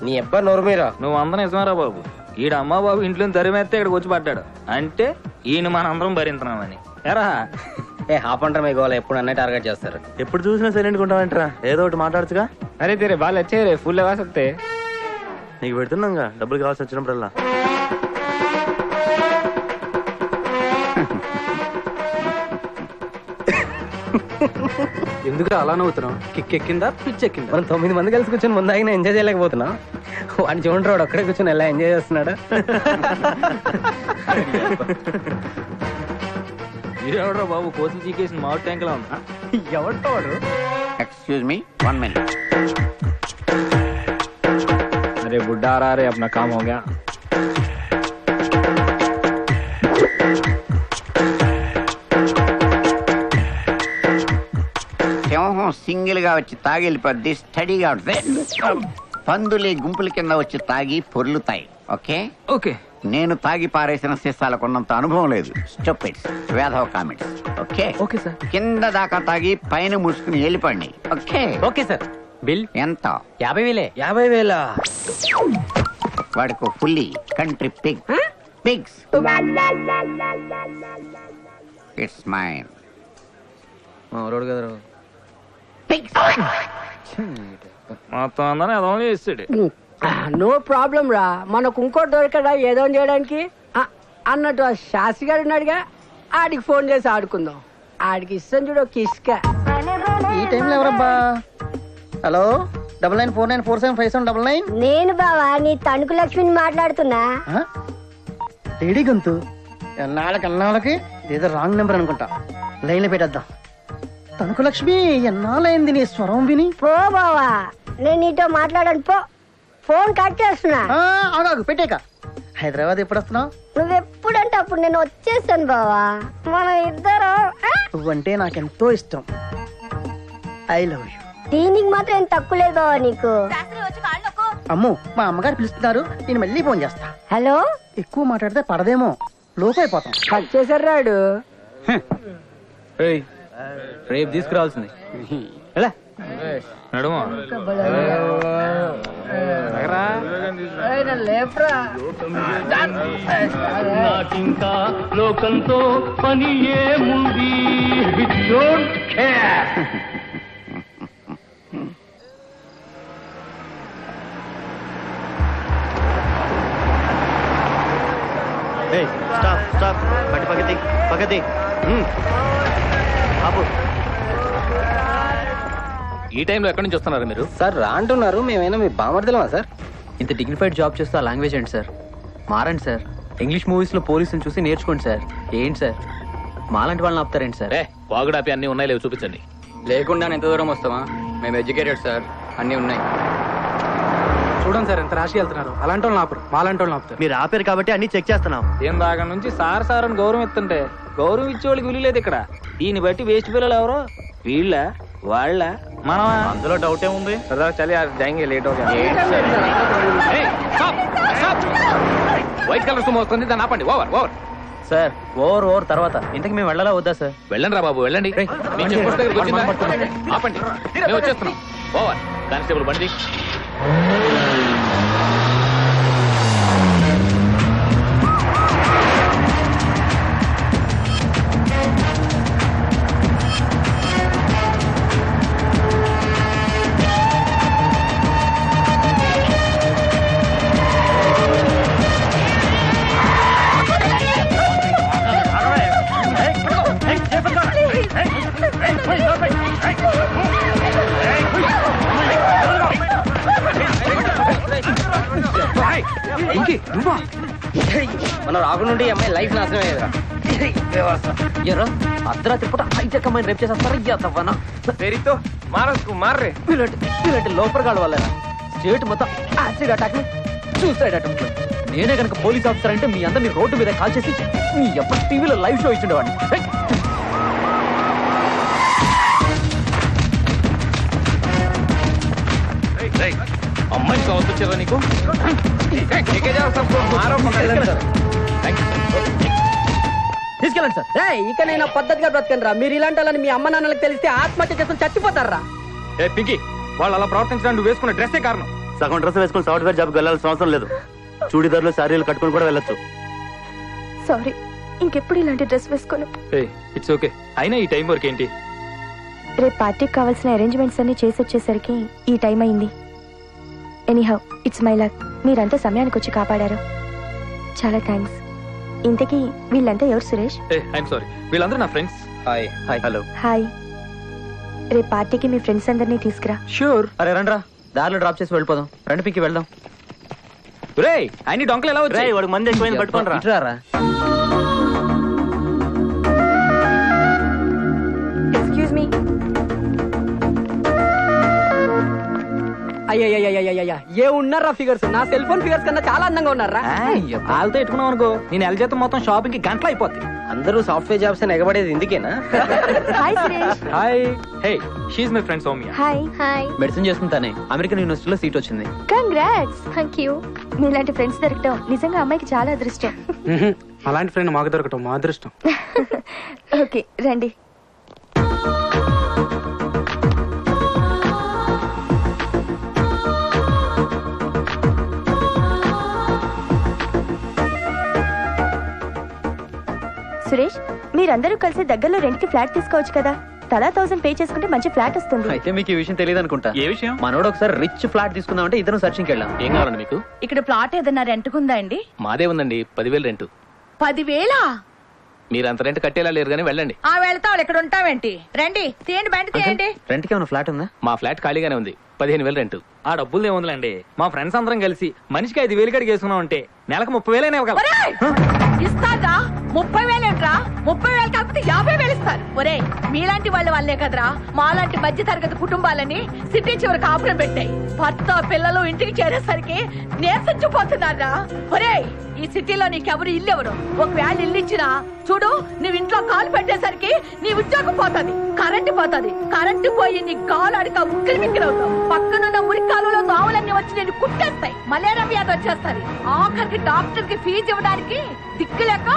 నీ అబ్బా నోరు మీరా. నువ్వు అందరం నిజమారా బాబు. ఈడ అమ్మ బాబు ఇంట్లో తరిమేస్తే ఇక్కడికి వచ్చి పడ్డాడు అంటే ఈయన మన అందరం భరించున్నామని. ఎరా హాపంటారు మీ గోళ ఎప్పుడు అన్నీ టార్గెట్ చేస్తారు. ఎప్పుడు చూసినా సైలెంట్ ఉంటావంటరా? ఏదో ఒకటి మాట్లాడచ్చుగా. అరే తెరే బాగా వచ్చే ఫుల్ వస్తే నీకు పెడుతున్నాగా, డబ్బులు కావాల్సి వచ్చినప్పుడల్లా. ఎందుకు అలా నవ్వుతున్నావు? కిక్ ఎక్కిందా పిచ్ ఎక్కిందా? మనం 9 మంది కలిసి కూర్చొని ముందాగిన ఎంజాయ్ చేయలేకపోతున్నాం. వాడిని చూడండి, వాడు ఒక్కడే కూర్చొని ఎలా ఎంజాయ్ చేస్తున్నాడు. ఎవడరా బాబు కోతులు చీకేసిన మామిడి ట్యాంక్ లా ఉందా? ఎవడు? Excuse me 1 minute. अरे बुड्ढा आ रहा है, अपना काम हो गया. సింహం సింగిల్ గా వచ్చి తాగి వెళ్ళిపోద్ది, స్టడీగా ఉంటుంది. పందులే గుంపుల కింద వచ్చి తాగి పొర్లుతాయి. Okay okay. నేను తాగి పారేసిన సీసాలకు ఉన్నంత అనుభవం లేదు. స్టూపిడ్స్, వేధవ కామెంట్స్. Okay okay sir. కింద దాకా తాగి పైన ముసుకుని వెళ్ళిపోండి. Okay okay sir. బిల్ ఎంత? 50,000. 50,000 వాడికి పుల్లి country pig pigs. It's mine. Road కదా మొత్తం అందరం ఏదో చేస్తాడు. నో ప్రాబ్లం రా, మనకు ఇంకోటి దొరకడా ఏదో చేయడానికి అన్నట్టు. ఆ శాస్త్రి గారు ఉన్నాడుగా, ఆడికి ఫోన్ చేసి ఆడుకుందాం. ఆడికి ఇస్తాం చూడు కిస్క. ఈ టైంలో ఎవరబ్బా? హలో 9949475799. నేను బావా నీ తణుకు లక్ష్మిని మాట్లాడుతున్నా. లేడీ గొంతు. ఎన్నాళ్ళకి ఏదో రాంగ్ నెంబర్ అనుకుంటా. లైన్లో పెట్టేద్దాం. తణుకు లక్ష్మి, ఎన్నాళ్ళైంది నీ స్వరం విని. పో బావా, నేను నీతో మాట్లాడను పో. ఫోన్ కట్ చేస్తున్నా. ఆగాగు పెట్టేక. హైదరాబాద్ ఎప్పుడు వస్తున్నావు? నువ్వెప్పుడంటే అప్పుడు నేను వచ్చేస్తాను బావా. మనం ఇద్దరం. నువ్వంటే నాకెంతో ఇష్టం. I love you. దీనికి మాత్రం ఏం తక్కువ లేదు బావా నీకు. అమ్మో మా అమ్మగారు పిలుస్తున్నారు, నేను మళ్ళీ ఫోన్ చేస్తా. హలో. ఎక్కువ మాట్లాడితే పడదేమో, లోపు అయిపోతాం. కట్ చేశారు రాడు. రేపు తీసుకురావాల్సింది నడుమా నాకింకా లోకంతో పని ఏముంది. Don't care. స్టాప్ బండి పక్కది ఆపు. ఈ టైంలో ఎక్కడి నుంచి వస్తున్నారు మీరు? సార్ రా అంటున్నారు, మేమైనా మీ బామర్దలమా సార్? ఇంత డిగ్నిఫైడ్ జాబ్ చేస్తూ ఆ లాంగ్వేజ్ ఏంటి సార్? మారండి సార్. ఇంగ్లీష్ మూవీస్ లో పోలీసులు చూసి నేర్చుకోండి సార్. ఏంటి సార్ మాలాంటి వాళ్ళని ఆపుతారేంటి సార్? వాగుడాపి అన్ని ఉన్నాయి, లేవు చూపించండి. లేకుండా ఎంత దూరం వస్తామా? మేము ఎడ్యుకేటెడ్ సార్, అన్నీ ఉన్నాయి. చూడండి సార్ ఎంత రాశి వెళ్తున్నారు. అలాంటి వాళ్ళని ఆపరు, మాలాంటి వాళ్ళని ఆపుతారు. మీరు ఆపారు కాబట్టి అన్ని చెక్ చేస్తున్నాం. ఏం దాకా నుంచి సార్ సార్ అని గౌరవం ఇస్తుంటే గౌరవం ఇచ్చే వాళ్ళకి విలువ లేదు ఇక్కడ. దీన్ని బట్టి వేస్ట్ పిల్లలు ఎవరో వీళ్ళ వాళ్ళ మనం అందులో డౌట్ ఏముంది? చలి Jayenge late white colour Suma వస్తుంది, దాన్ని ఆపండి. Over over sir. ఓవర్ తర్వాత ఇంతకు మేము వెళ్ళాలా వద్దా సార్? వెళ్ళండి రా బాబు, వెళ్ళండి. మీ చెక్ పోస్ట్ దగ్గరికి వచ్చిందా? ఆపండి, మేము వచ్చేస్తున్నాం. ఓవర్. కానిస్టేబుల్ బండి. మనం రాకుండా నుండి అమ్మాయి లైఫ్ నాశనం అయ్యేదా? అర్ధరాత్రి పూట హైటెక్ అమ్మాయిని రేపు చేసేస్తారు. మార్రే ఇలాంటి లోపల వల్ల స్టేట్ మొత్తం యాసిడ్ అటాక్ సూసైడ్ అటెంప్ట్. నేనే కనుక పోలీస్ ఆఫీసర్ అంటే మీ అందరినీ రోడ్డు మీద కాల్ చేసి మీ ఎప్పుడు టీవీలో లైవ్ షో ఇచ్చిండేవాడిని. అమ్మాయికి కావచ్చు వచ్చారా నీకు? తీసుకెళ్ళండి సార్. ఇకనైనా పద్ధతిగా బ్రతకండి రా. మీరు ఇలాంటి వాళ్ళని మీ అమ్మ నాన్నలకు తెలిస్తే ఆత్మహత్య చేసుకుని చచ్చిపోతారా? ఏ పింకీ, వాళ్ళు అలా ప్రవర్తించడానికి నువ్వు వేసుకున్న డ్రెస్సే కారణం. సగం డ్రెస్ వేసుకుని సాఫ్ట్వేర్ జాబ్కి వెళ్ళాల్సిన అవసరం లేదు. చూడీదార్లు శారీలు కట్టుకుని కూడా వెళ్ళొచ్చు. సారీ, ఇంకెప్పుడు ఇలాంటి డ్రెస్ వేసుకోను. It's okay. అయినా ఈ టైం వరకు ఏంటి? రేపు పార్టీకి కావాల్సిన అరేంజ్మెంట్స్ అన్ని చేసి వచ్చేసరికి ఈ టైం అయింది. Anyhow it's my luck. మీరంతా సమయానికి వచ్చి కాపాడారు, చాలా థ్యాంక్స్. ఇంతకీ వీళ్ళంతా ఎవరు సురేష్? ఐఎమ్ సారీ, వీళ్ళందరూ నా ఫ్రెండ్స్. హాయ్. హలో. హాయ్. రేపు పార్టీకి మీ ఫ్రెండ్స్ అందరినీ తీసుకురా. షూర్. అరే రండ్రా, దారిలో డ్రాప్ చేసి వెళ్ళిపోదాం. రండి పింకి వెళ్దాం. రే అన్ని డొంకలు ఎలా వచ్చాయి? వాడు మంది ఎక్కువైంది, పట్టుకోండి రా. Excuse me. అయ్యా ఏ ఉన్నారా ఫిగర్స్? నా సెల్ ఫోన్ ఫిగర్స్ కన్నా చాలా అందంగా ఉన్నారా? వాళ్ళతో ఎట్టుకున్నాం అనుకో, నేను ఎల్ చేత మొత్తం షాపింగ్ కి గంటలు అయిపోద్ది. అందరూ సాఫ్ట్వేర్ జాబ్స్ అని ఎగబడేది ఇందుకేనా? Hi Suresh. Hi. Hey, she's my friend Soumya. Hi. Hi. Medicine చేసుకుంటానే అమెరికన్ యూనివర్సిటీలో సీట్ వచ్చింది. కంగ్రాట్స్. Thank you. మీలాంటి ఫ్రెండ్స్ దొరకటం నిజంగా అమ్మాయికి చాలా అదృష్టం. అలాంటి ఫ్రెండ్ మాకు దొరకటం మా అదృష్టం. ఓకే రండి. సురేష్, మీరందరూ కలిసి దగ్గరలో రెంట్ కి ఫ్లాట్ తీసుకోవచ్చు కదా. తలా 1000 పే చేసుకుంటే మంచి ఫ్లాట్ వస్తుంది. అయితే మీకు ఈ విషయం తెలియదు అనుకుంటా. ఏ విషయం? మనోడు ఒకసారి రిచ్ ఫ్లాట్ తీసుకుందామంటే ఇద్దరు సర్చింగ్కి వెళ్ళాం. ఏం కావాలండి మీకు? ఇక్కడ ప్లాట్ ఏదన్నా రెంట్కుందా అండి? మాదే ఉందండి, 10,000 రెంట్. 10,000? మీరు అంత రెంట్ కట్టేలా లేరు కానీ వెళ్ళండి. వెళ్తాం, ఇక్కడ ఉంటావేంటి? రండి, తీయండి, బండి తీయండి. రెంట్కి ఏమైనా ఫ్లాట్ ఉందా? మా ఫ్లాట్ ఖాళీగానే ఉంది, 15,000 రెంట్. ఆ డబ్బులు ఏముందండి, మా ఫ్రెండ్స్ అందరం కలిసి మనిషికి 5,000 కడిగి వేసుకున్నాం అంటే నెలకు 30,000 ఇవ్వగలం. ఇస్తారా? 30,000 ఏంట్రా? 30,000 కాకపోతే 50,000 ఇస్తారు. ఒరే, మీలాంటి వాళ్ళ వల్లే కదరా మాలాంటి మధ్య తరగతి కుటుంబాలని సిటీ చివరి కాపురం పెట్టాయి. భర్త పిల్లలు ఇంటికి చేరేసరికి నేర్చుకుపోతున్నారా? ఒరే, ఈ సిటీలో నీకెవరు ఇల్లు ఎవరు? ఒకవేళ ఇల్లు ఇచ్చినా చూడు, నువ్వు ఇంట్లో కాలు పెట్టేసరికి నీ ఉద్యోగం పోతుంది. కరెంటు పోతుంది. కరెంటు పోయి నీ గాలాడిక ఉక్కిరి మిక్కిరి అవుతావు. పక్కనున్న మురికాలలో దోమలన్నీ వచ్చి నేను కుట్టేస్తాయి. మలేరియా వ్యాధి వచ్చేస్తాయి. ఆఖరికి డాక్టర్ కి ఫీజు ఇవ్వడానికి దిక్కులేక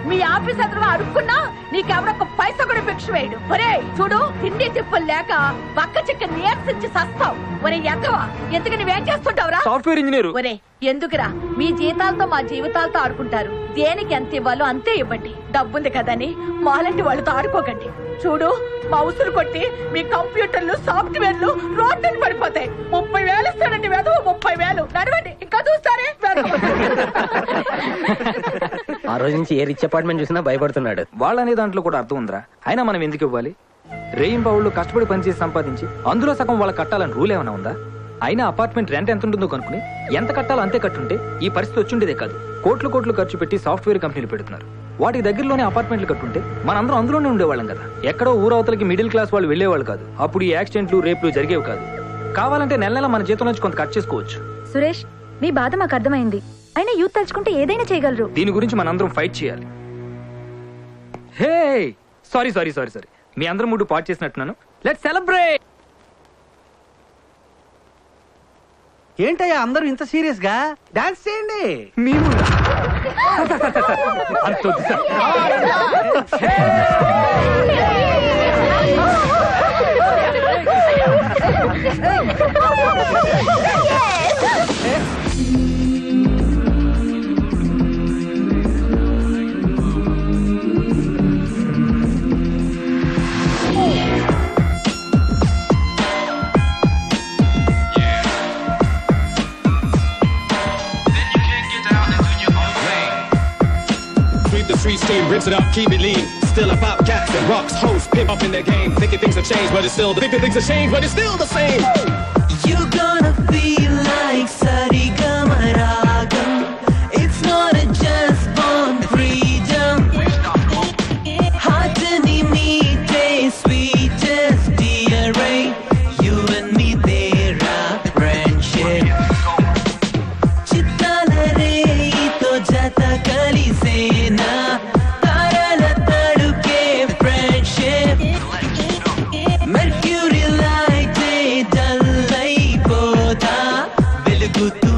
మీ ఆఫీస్ ఎదురుగా అడుక్కున్నా నీకెవరొక్క పైసా కూడా భిక్ష వేయడు. ఒరే చూడు, తిండి తిప్పులు లేక పక్క చిక్క నీరసించి సస్తావు. ఒరే ఎంతవా ఎందుకు నువ్వేం చేస్తుంటావురా? Software engineer. ఒరే ఎందుకురా మీ జీతాలతో మా జీవితాలతో ఆడుకుంటారు? దేనికి ఎంత ఇవ్వాలో అంతే ఇవ్వండి. డబ్బుంది కదని మాలాంటి వాళ్ళతో ఆడుకోకండి. చూడు, మౌసులు కొట్టి మీ కంప్యూటర్లు సాఫ్ట్వేర్లు రోడ్డుని పడిపోతాయి. 30,000 ఇస్తాడండి వేదవ. 30,000 నడవండి. ఇంకా చూస్తారే. ఆ రోజు నుంచి ఏ రిచ్ అపార్ట్మెంట్ చూసినా భయపడుతున్నాడు. వాళ్ళనే దాంట్లో కూడా అర్థం ఉందిరా. అయినా మనం ఎందుకు ఇవ్వాలి? రేయింబావుళ్ళు కష్టపడి పనిచేసి సంపాదించి అందులో సగం వాళ్ళకి కట్టాలని రూల్ ఏమైనా ఉందా? అయినా అపార్ట్మెంట్ రెంట్ ఎంత ఉంటుందో కనుక్కుని ఎంత కట్టాలో అంతే కట్టుంటే ఈ పరిస్థితి వచ్చుండేదే కాదు. కోట్లు ఖర్చు పెట్టి సాఫ్ట్వేర్ కంపెనీలు పెడుతున్నారు. వాటికి దగ్గరలోనే అపార్ట్మెంట్లు కట్టుంటే మనందరం అందులోనే ఉండేవాళ్ళం కదా. ఎక్కడో ఊరవతలకి మిడిల్ క్లాస్ వాళ్ళు వెళ్లేవాళ్ళు కాదు. అప్పుడు ఈ యాక్సిడెంట్లు రేపులు జరిగేవి కాదు. కావాలంటే నెల నెల మన జీతం నుంచి కొంత కట్ చేసుకోవచ్చు. సురేష్, మీ బాధ మాకు అర్థమైంది. అయినా యూత్ తలుచుకుంటే ఏదైనా చేయగలరు. దీని గురించి మనందరం ఫైట్ చేయాలి. హే సారీ మీ అందరం మూడు పాటు చేసినట్టున్నాను. Let's celebrate. ఏంటయ్యా అందరూ ఇంత సీరియస్ గా డాన్స్ చేయండి. Streets team rips it up, keep it lean. Still about cats and rocks, hoes, pimp up in their game. Thinking things have changed, but it's still the same. You're gonna feel like Sarigama Ragam. It's not a just born freedom. Heart and meet a sweetest dear ray. You and me there are friendship. Chitala re to jata kali sena. Tarala taduke friendship. Mercury light dull aipota. Velugutu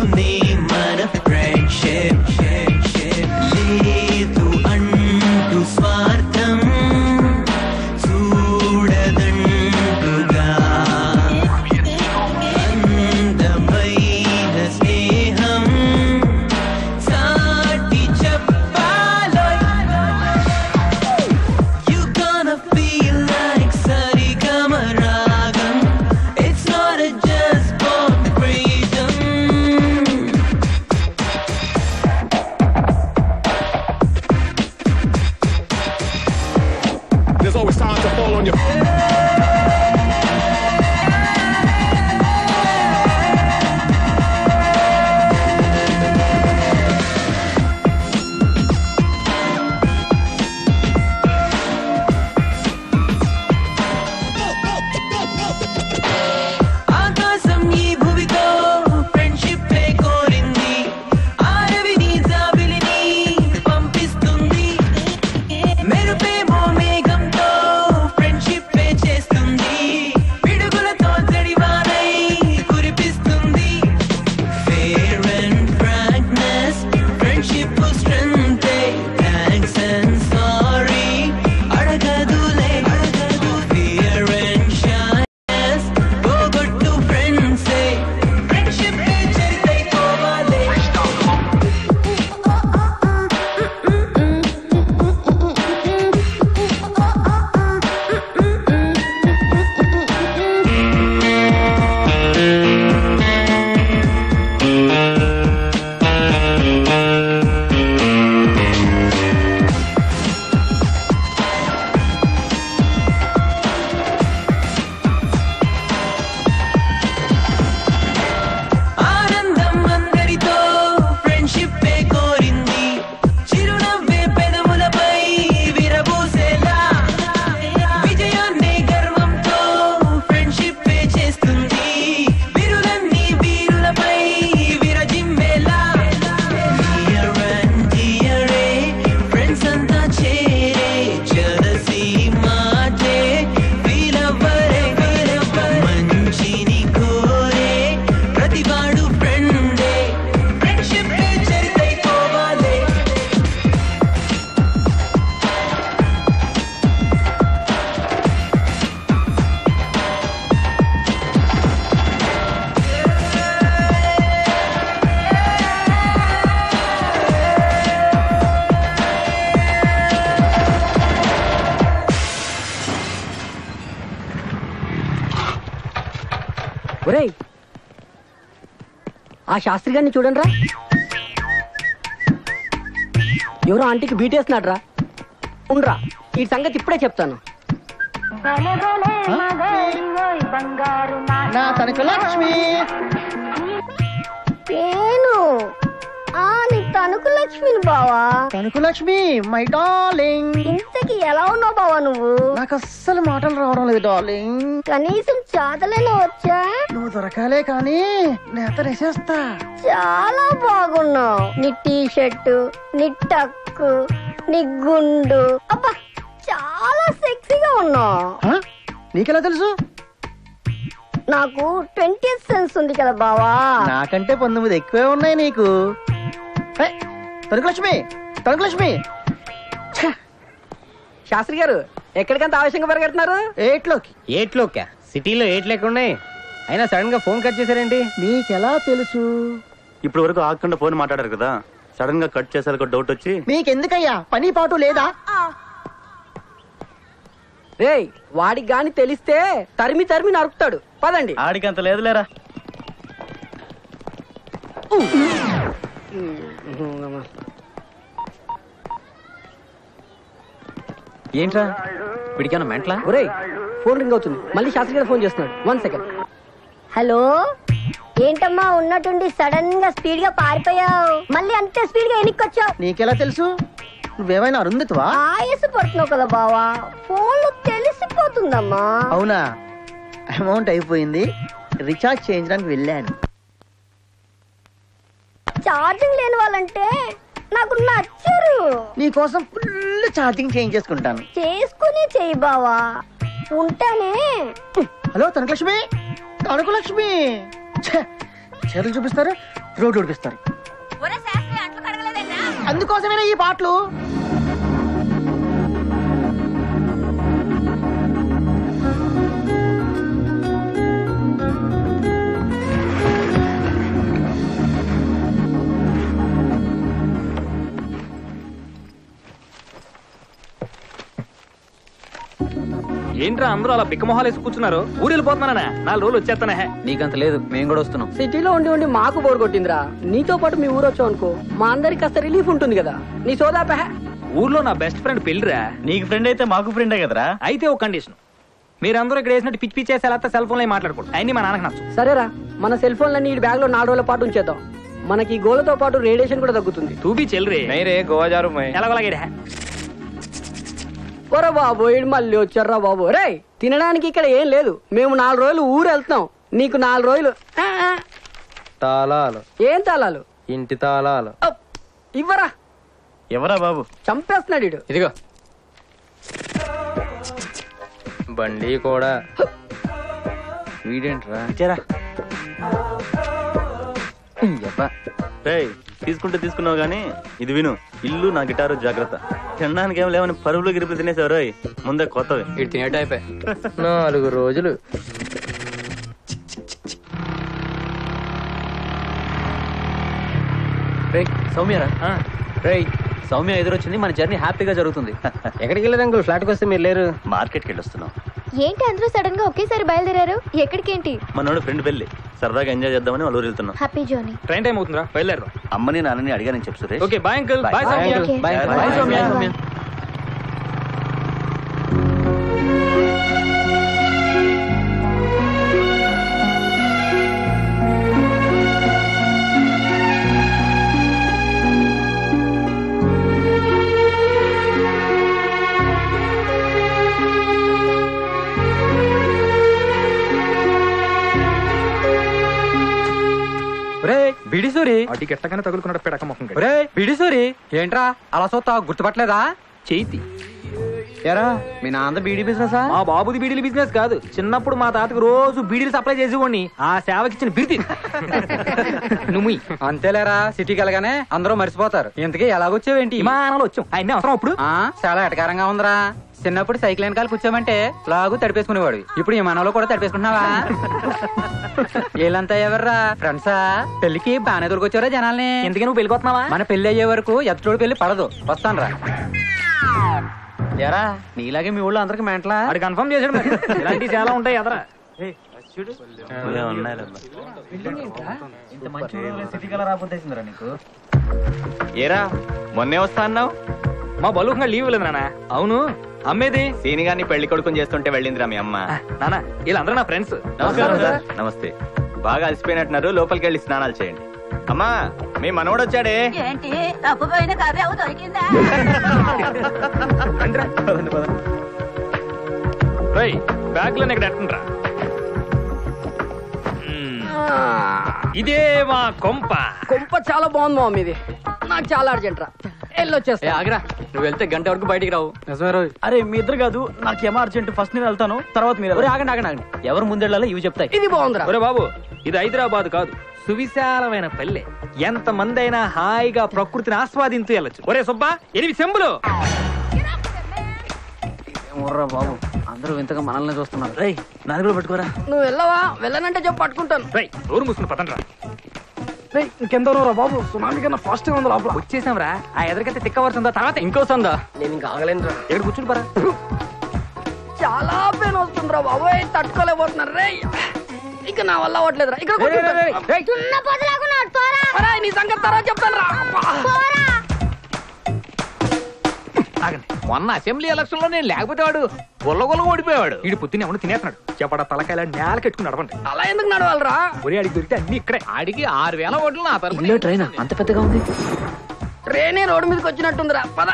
ఒరేయ్ ఆ శాస్త్రి గారిని చూడండి రా. ఎవరో ఆంటీకి బీటేస్తున్నాడు రా. ఉండ్రా ఈ సంగతి ఇప్పుడే చెప్తాను. నా తనకు లక్ష్మి. నేను నీ తణుకు లక్ష్మిని బావా. Tanuku Lakshmi my darling. ఇంతకి ఎలా ఉన్నావు బావా నువ్వు? నాకు అస్సలు మాటలు రావడం లేదు డార్లింగ్. కనీసం చాతలేనా వచ్చా? నువ్వు దొరకాలే కానీ నేత వేసేస్తా. చాలా బాగున్నావు. నీ టీ షర్టు, నీ టక్కు, నీ గుండు, అబ్బా చాలా సెక్సీగా ఉన్నావు. నీకెలా తెలుసు? నాకు 20th సెన్స్ ఉంది కదా బావా. నాకంటే 19 ఎక్కువే ఉన్నాయి నీకు. తణుకు లక్ష్మి, తణుకు లక్ష్మి. శాస్త్రి గారు ఎక్కడికంత ఆవేశంగా పరిగెడుతున్నారు? ఏట్లోకి సిటీలో ఏట్ లేకున్నాయి. అయినా సడన్ గా ఫోన్ కట్ చేశారేంటి? నీకెలా తెలుసు? ఇప్పుడు వరకు ఆగకుండా ఫోన్ మాట్లాడారు కదా, సడన్ గా కట్ చేసారు డౌట్ వచ్చి. మీకెందుకయ్యా పని పాటు లేదా? రేయ్ వాడికి గాని తెలిస్తే తరిమి తరిమి నరుకుతాడు. పదండి. ఆడికి అంత లేదులేరా. ఏంట్రా వీడికన్నా మెంట్లా? ఒరేయ్ ఫోన్ రింగ్ అవుతుంది, మళ్ళీ శాస్త్రి గారు ఫోన్ చేస్తున్నాడు. 1 సెకండ్. హలో, ఏంటమ్మా ఉన్నట్టుండి సడన్ గా స్పీడ్ గా పారిపోయావు? మళ్ళీ అంతే స్పీడ్ గా ఎన్నికొచ్చావు? నీకెలా తెలుసు? నువ్వేమైనా అరుందితువా? ఆయాస పడుతున్నావు కదా బావా, ఫోన్ లో తెలిసిపోతుందమ్మా. అవునా? అమౌంట్ అయిపోయింది, రీఛార్జ్ చేయించడానికి వెళ్ళాను. ఛార్జింగ్ లేని వాళ్ళంటే నాకు నచ్చరు. నీకోసం ఫుల్ ఛార్జింగ్ చేయించేసుకుంటాను. చేసుకుని చెయ్యి బావా, ఉంటానే. హలో తణుకు లక్ష్మి, తణుకు లక్ష్మి. చీరలు చూపిస్తారు, రోడ్డు ఉడిపిస్తారు. అందుకోసమేనా ఈ పాటలు? ఏంట్రా అందరూ అలా బిక్కమొహాలు వేసి కూర్చున్నారు? ఊరు వెళ్ళిపోతున్నానా? 4 రోజులు వచ్చేస్తానే. నీకంత లేదు, మేము కూడా వస్తున్నాం. సిటీలో ఉండి ఉండి మాకు బోర్ కొట్టిందిరా. నీతో పాటు మీ ఊరు వచ్చావు అనుకో, మా అందరికి కాస్త రిలీఫ్ ఉంటుంది కదా. నీ సోదా పెహ. ఊర్లో నా బెస్ట్ ఫ్రెండ్ పెళ్ళిరా. నీకు ఫ్రెండ్ అయితే మాకు ఫ్రెండే కదరా. అయితే ఒక కండిషన్, మీరందరూ ఇక్కడ వేసినట్టు పిచ్చి పిచ్చి చేసేలా సెల్ ఫోన్ లో మాట్లాడుకోండి. అన్ని మా నాన్నకి నచ్చు. సరేరా, మన సెల్ ఫోన్లన్నీ ఈ బ్యాగ్ లో 4 రోజుల పాటు ఉంచేద్దాం. మనకి గోలతో పాటు రేడియేషన్ కూడా తగ్గుతుంది. తూబి చెల్రే గోవా జారు ఎలాగోలాగే. ఒరే బాబు ఇడు మళ్ళీ వచ్చారా బాబు. రే తినడానికి ఇక్కడ ఏం లేదు, మేము 4 రోజులు ఊరు వెళ్తాం. నీకు 4 రోజులు తాళాలు. ఏం తాళాలు? ఇంటి తాళాలు. ఇవ్వరా. ఎవరా బాబు? చంపేస్తున్నాడు ఇడు. ఇదిగో బండి కూడా. వీడేంట్రా? తీసుకుంటే తీసుకున్నావు గానీ ఇది విను, ఇల్లు నా గిటారు జాగ్రత్త. తినడానికి ఏం లేవని పరుగులు గిరుపులు తినేసావు రోయ్, ముందే కొత్తవి. ఇటు తినేటైపోయి 4 రోజులు. సౌమ్యరా? రేయ్ సౌమ్య ఎదురొచ్చింది, మన జర్నీ హ్యాపీగా జరుగుతుంది. ఎక్కడికి వెళ్ళదు? ఫ్లాట్కి వస్తే మీరు లేరు. మార్కెట్కి వెళ్ళి వస్తున్నాం. ఏంటి అందరూ సడన్ గా ఒకేసారి బయలుదేరారు? ఎక్కడికేంటి? మనోడు ఫ్రెండ్ పెళ్లి, సరదాగా ఎంజాయ్ చేద్దామని వాళ్ళు వెళ్తున్నాం. Happy journey. ట్రైన్ టైం అవుతుందా? బయలుదేరు. అమ్మని నాన్నని అడిగానని చెప్పు Suresh. Okay bye uncle. Bye Soumya. Bye Soumya. బిడిసూరి అటు ఎట్టగానే తగులుకున్నాడు పెడక ముఖం. బిడిసూరి ఏంట్రా అలా చూస్తా? గుర్తుపట్టలేదా? చేతి ఎరా మీ నాన్న బీడీ బిజినెస్? మా బాబుది బీడీల బిజినెస్ కాదు. చిన్నప్పుడు మా తాతకు రోజు బీడీలు సప్లై చేసేవాడిని. ఆ సేవకి ఇచ్చిన బిర్తి నువ్వు. అంతేలేరా, సిటీకి వెళ్ళగానే అందరూ మర్చిపోతారు. ఇంతకీ ఎలాగొచ్చావేంటి? విమానంలో వచ్చాం. ఆయన అవసరం అప్పుడు చాలా ఎటకారంగా ఉందిరా. చిన్నప్పుడు సైకిల్ వెనకాల కూర్చోమంటే లాగు తడిపేసుకునేవాడు. ఇప్పుడు ఈ మనలో కూడా తడిపేసుకుంటున్నావా? వీళ్ళంతా ఎవర్రా? ఫ్రెండ్సా? పెళ్లికి బాగానే దొరికొచ్చారా జనాల్ని? ఎందుకు నువ్వు పెళ్ళిపోతున్నావా? మన పెళ్లి అయ్యే వరకు ఎత్తోడు పెళ్లి పడదు. వస్తాను రా. ఎరా నీలాగే మీ ఊళ్ళో అందరికి మెంటలా? అది కన్ఫర్మ్ చేసాడు. మరి ఇలాంటివి చాలా ఉంటాయి ఎదరా. ఏరా మొన్నే వస్తా అన్నావు? మా బలుగా లీవ్ లేదు నాన్న. అవును అమ్మేది? సీని గారిని పెళ్లి కొడుకుని చేస్తుంటే వెళ్ళిందిరా మీ అమ్మ. నాన్న వీళ్ళందరూ నా ఫ్రెండ్స్. నమస్కారం సార్. నమస్తే. బాగా అలసిపోయినట్టున్నారు, లోపలికి వెళ్ళి స్నానాలు చేయండి. అమ్మా మీ మనవడు వచ్చాడే. ఏంటి తప్పుపోయిన కవ్యావు దొరికిందా? బ్యాగ్ లో ఇక్కడ ఎట్టుండ్రా? ఇదే మా కొంప. కొంప చాలా బాగుంది మామ ఇది. నాకు చాలా అర్జెంట్ రా, వెళ్ళొచ్చేస్తా. ఆగరా, నువ్వు వెళ్తే గంట వరకు బయటికి రావు. అరే మీ ఇద్దరు కాదు, నాకేమో అర్జెంట్. ఫస్ట్ నేను వెళ్తాను, తర్వాత మీరు. ఆగండి ఆగండి ఆగండి, ఎవరు ముందెళ్ళాలో ఇవి చెప్తాయి. ఇది బాగుందిరా. ఒరే బాబు, ఇది హైదరాబాద్ కాదు, సువిశాలమైన పల్లె. ఎంత మంది అయినా హాయిగా ప్రకృతిని ఆస్వాదించు వెళ్ళచ్చు. ఒరే సుబ్బా, 8 చెంబులు. ఏమోర్రా బాబు, అందరూ ఇంతగా మనల్ని చూస్తున్నారు. రేయ్ నన్ను కూడా పట్టుకోరా. నువ్వు వెళ్ళవా? వెళ్ళనంటే చెప్పు, పట్టుకుంటాను. నోరు మూసుకుని పదండ్రా. ఇంకెంత రా బాబు, సునామీ కన్నా ఫాస్ట్ గా ఉంది లోపల. వచ్చేసాం రా. ఆ ఎదురుకైతే తిక్కవరుతుందా, తర్వాత ఇంకో సందా. నేను ఇంకా ఆగలేనురా. ఎక్కడ కూర్చుని పరా. చాలా పెయిన్ వస్తుందిరా బాబోయ్, తట్టుకోలేకపోతున్నారు రే. ఇక నా వల్ల అవ్వట్లేదురా. ఇక్కడ నీ సంగతి తర్వాత చెప్తాను రా. మొన్న అసెంబ్లీ ఎలక్షన్ లో నేను లేకపోతే వాడు గొల్లగొల్ల ఓడిపోయాడు. వీడు పొద్దున్న ఎవరు తినేస్తున్నాడు. చెప్పడ తలకాయల నేల కట్టుకుని నడవండి. అలా ఎందుకు నడవాలరా? ఒరే అడిగి దొరికితే అన్ని ఇక్కడే. ఆడికి 6000 ఓట్లు నా తరపున. ట్రైన్ అంత పెద్దగా ఉంది. ట్రైనే రోడ్డు మీదకి వచ్చినట్టుందిరా. పద.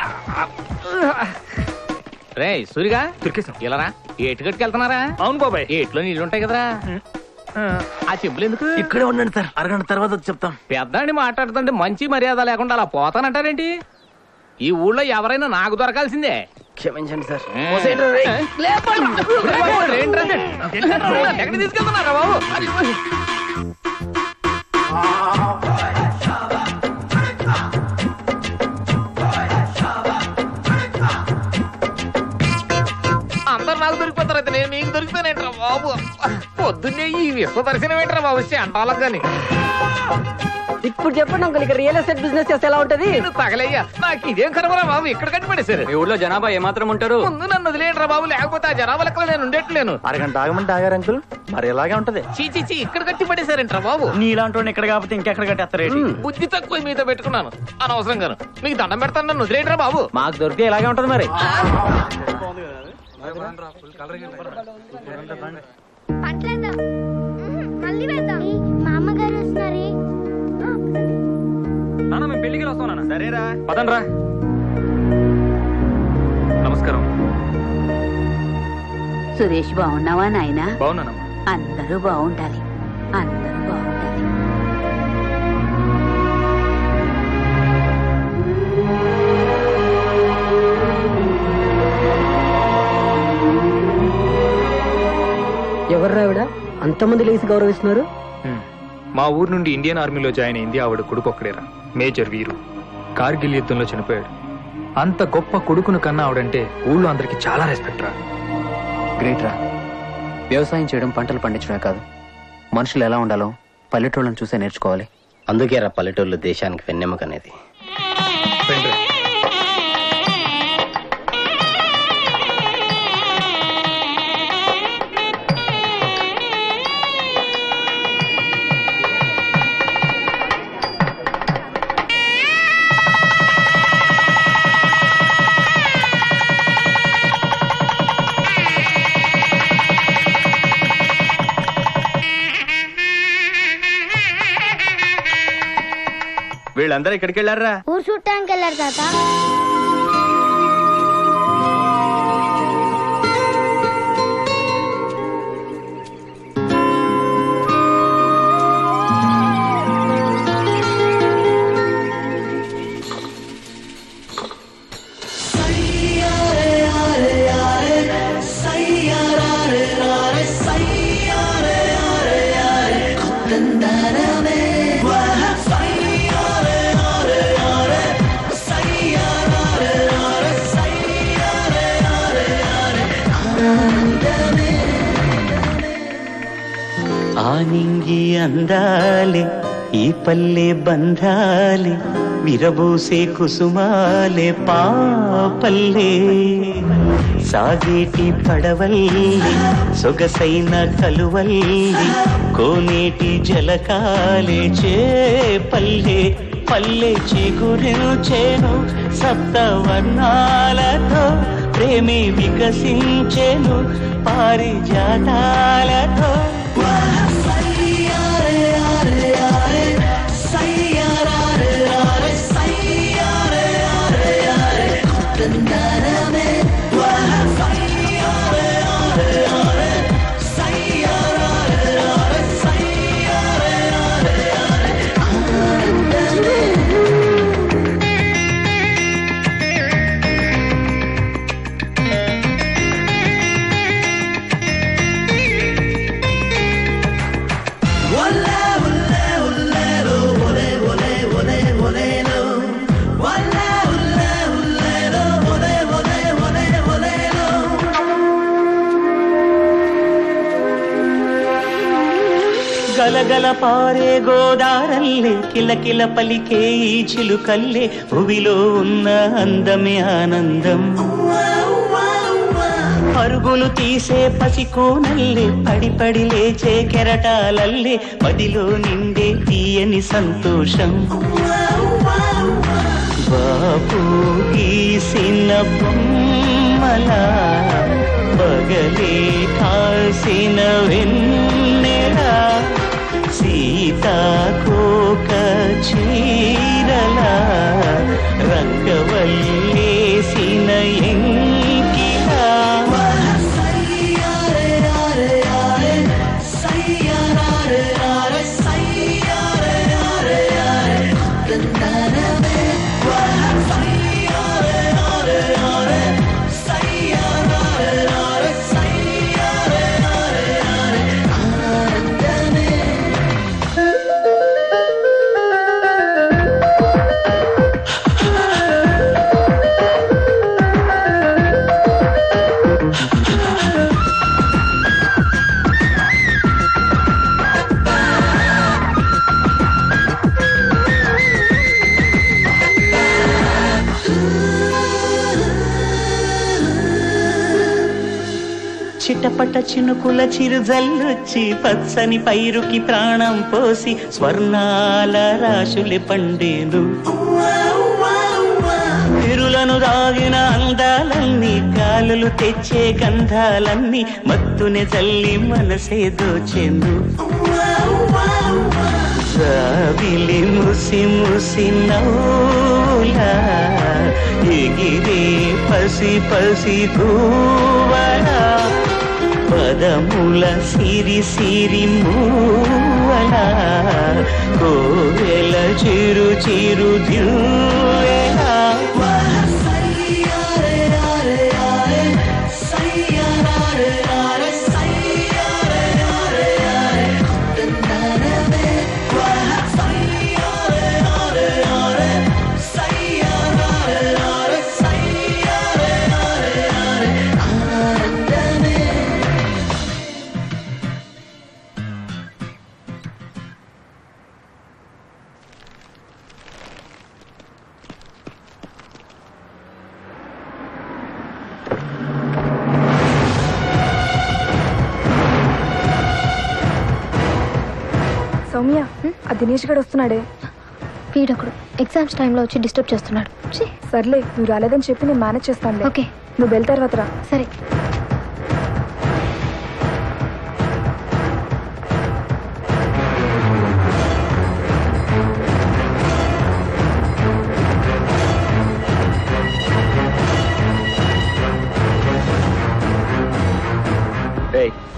రే సూరిగా దొరికేసాం. ఇలా ఏటు కట్టుకెళ్తున్నారా? అవును బాబాయ్, ఏట్లో నీళ్ళు ఉంటాయి కదరా. ఆ చెప్పులు ఎందుకు? ఇక్కడే ఉండండి సార్, అరగంట తర్వాత చెప్తాం. పెద్దాన్ని మాట్లాడుతుంటే మంచి మర్యాద లేకుండా అలా పోతానంటారేంటి? ఈ ఊళ్ళో ఎవరైనా నాకు దొరకాల్సిందే. క్షమించండి సార్. ఎక్కడ తీసుకెళ్తున్నారా బాబు? అందరు నాకు దొరికిపోతారు, అయితే నేను మీకు దొరికిపోయానేంట్రా బాబు? పొద్దున్నే ఈ విశ్వ దర్శనం ఏంట్రా బాబు? అంటాలకు కానీ. ఇప్పుడు చెప్పండి అంకుల్, ఇక్కడ రియల్ ఎస్టేట్ బిజినెస్ చేస్తే ఎలా ఉంటది? తగలయ్యా, నాకు ఇదేం కరవరా బాబు, ఇక్కడ కట్టిపడేశారు. మీ ఊళ్ళో జనాభా ఏమాత్రం ఉంటారు? ముందు నన్ను వదిలేంట్రా బాబు, లేకపోతే ఆ జనాభా లెక్కలు నేను ఉండేట్లేను. అరగంట ఆగమంటే ఆగారు అంకుల్, మరి ఎలాగే ఉంటది. చీచి ఇక్కడ కట్టిపడేశారంట్రా బాబు. నీలాంటి ఇక్కడ కాకపోతే ఇంకెక్కడ కట్టేస్తారేంటి? బుద్ధి తక్కువ మీతో పెట్టుకున్నాను అనవసరంగాను. మీకు దండం పెడతాను, నన్ను వదిలేంట్రా బాబు. మాకు దొరికితే ఇలాగే ఉంటది మరి. మా అమ్మగారు వస్తున్నారే. నాన్న మేము పెళ్లికి వస్తాం. సరేరా పదండ్రా. నమస్కారం. సురేష్ బాగున్నావా నాయనా? బాగున్నానమ్మా. అందరూ బాగుండాలి, అందరూ బాగుండాలి. ఎవర్రా ఆవిడ? అంతమంది లేసి గౌరవిస్తున్నారు. మా ఊరు నుండి ఇండియన్ ఆర్మీలో జాయిన్ అయింది ఆవిడ కొడుకు ఒక్కడేరా, మేజర్ వీరు. కార్గిల్ యుద్ధంలో చనిపోయాడు. అంత గొప్ప కొడుకును కన్నా ఆవిడంటే ఊళ్ళో అందరికి చాలా రెస్పెక్ట్ రా. గ్రేట్ రా. వ్యవసాయం చేయడం, పంటలు పండించడమే కాదు, మనుషులు ఎలా ఉండాలో పల్లెటూళ్ళని చూసే నేర్చుకోవాలి. అందుకే రా పల్లెటూళ్ళు దేశానికి వెన్నెముక అనేది. వీళ్ళందరూ ఎక్కడికి వెళ్ళారా? ఊరు చూడటానికి వెళ్ళారు తాత. ఆనింగి అందాలే ఈ పల్లె బంధాలే విరబూసే కుసుమాలే పాపల్లే సాగేటి పడవల్లి సొగసైన కలువల్లి కోనేటి జలకాలే చేపల్లే పల్లె చిగురించేను సప్తవర్ణాలతో ప్రేమి వికసించేను పారిజాతాలతో గలగల పారే గోదారల్లే కిలకిల పలికే ఈ చిలుకల్లే భువిలో ఉన్న అందమే ఆనందం పరుగులు తీసే పసికోనల్లే పడి పడి లేచే కెరటాలల్లే మదిలో నిండే తీయని సంతోషం బాపు గీసిన బొమ్మలా పగలే కాసిన వెన్నెలా సీతాకోక చీరలా రంగవల్లేసిన ఎంకిలా చిటపట చినుకుల చిరుజల్లొచ్చి పచ్చని పైరుకి ప్రాణం పోసి స్వర్ణాల రాశులే పండేను తిరులను దాగిన అందాలన్నీ గాలులు తెచ్చే గంధాలన్నీ మత్తునే జల్లి మనసే దోచెందు సావిలి ముసి ముసి నవ్వులా ఎగిరే పసి పసి గోవలా పదముల సిరి సిరి మూవలా కోవెల చిరు చిరు దివ్వెలా సౌమ్య ఆ దినేష్ గడు వస్తున్నాడే వీడొకడు ఎగ్జామ్స్ టైంలో వచ్చి డిస్టర్బ్ చేస్తున్నాడు సర్లే నువ్వు రాలేదని చెప్పి నేను మేనేజ్ చేస్తాను ఓకే నువ్వు వెళ్ళి తర్వాత రా సరే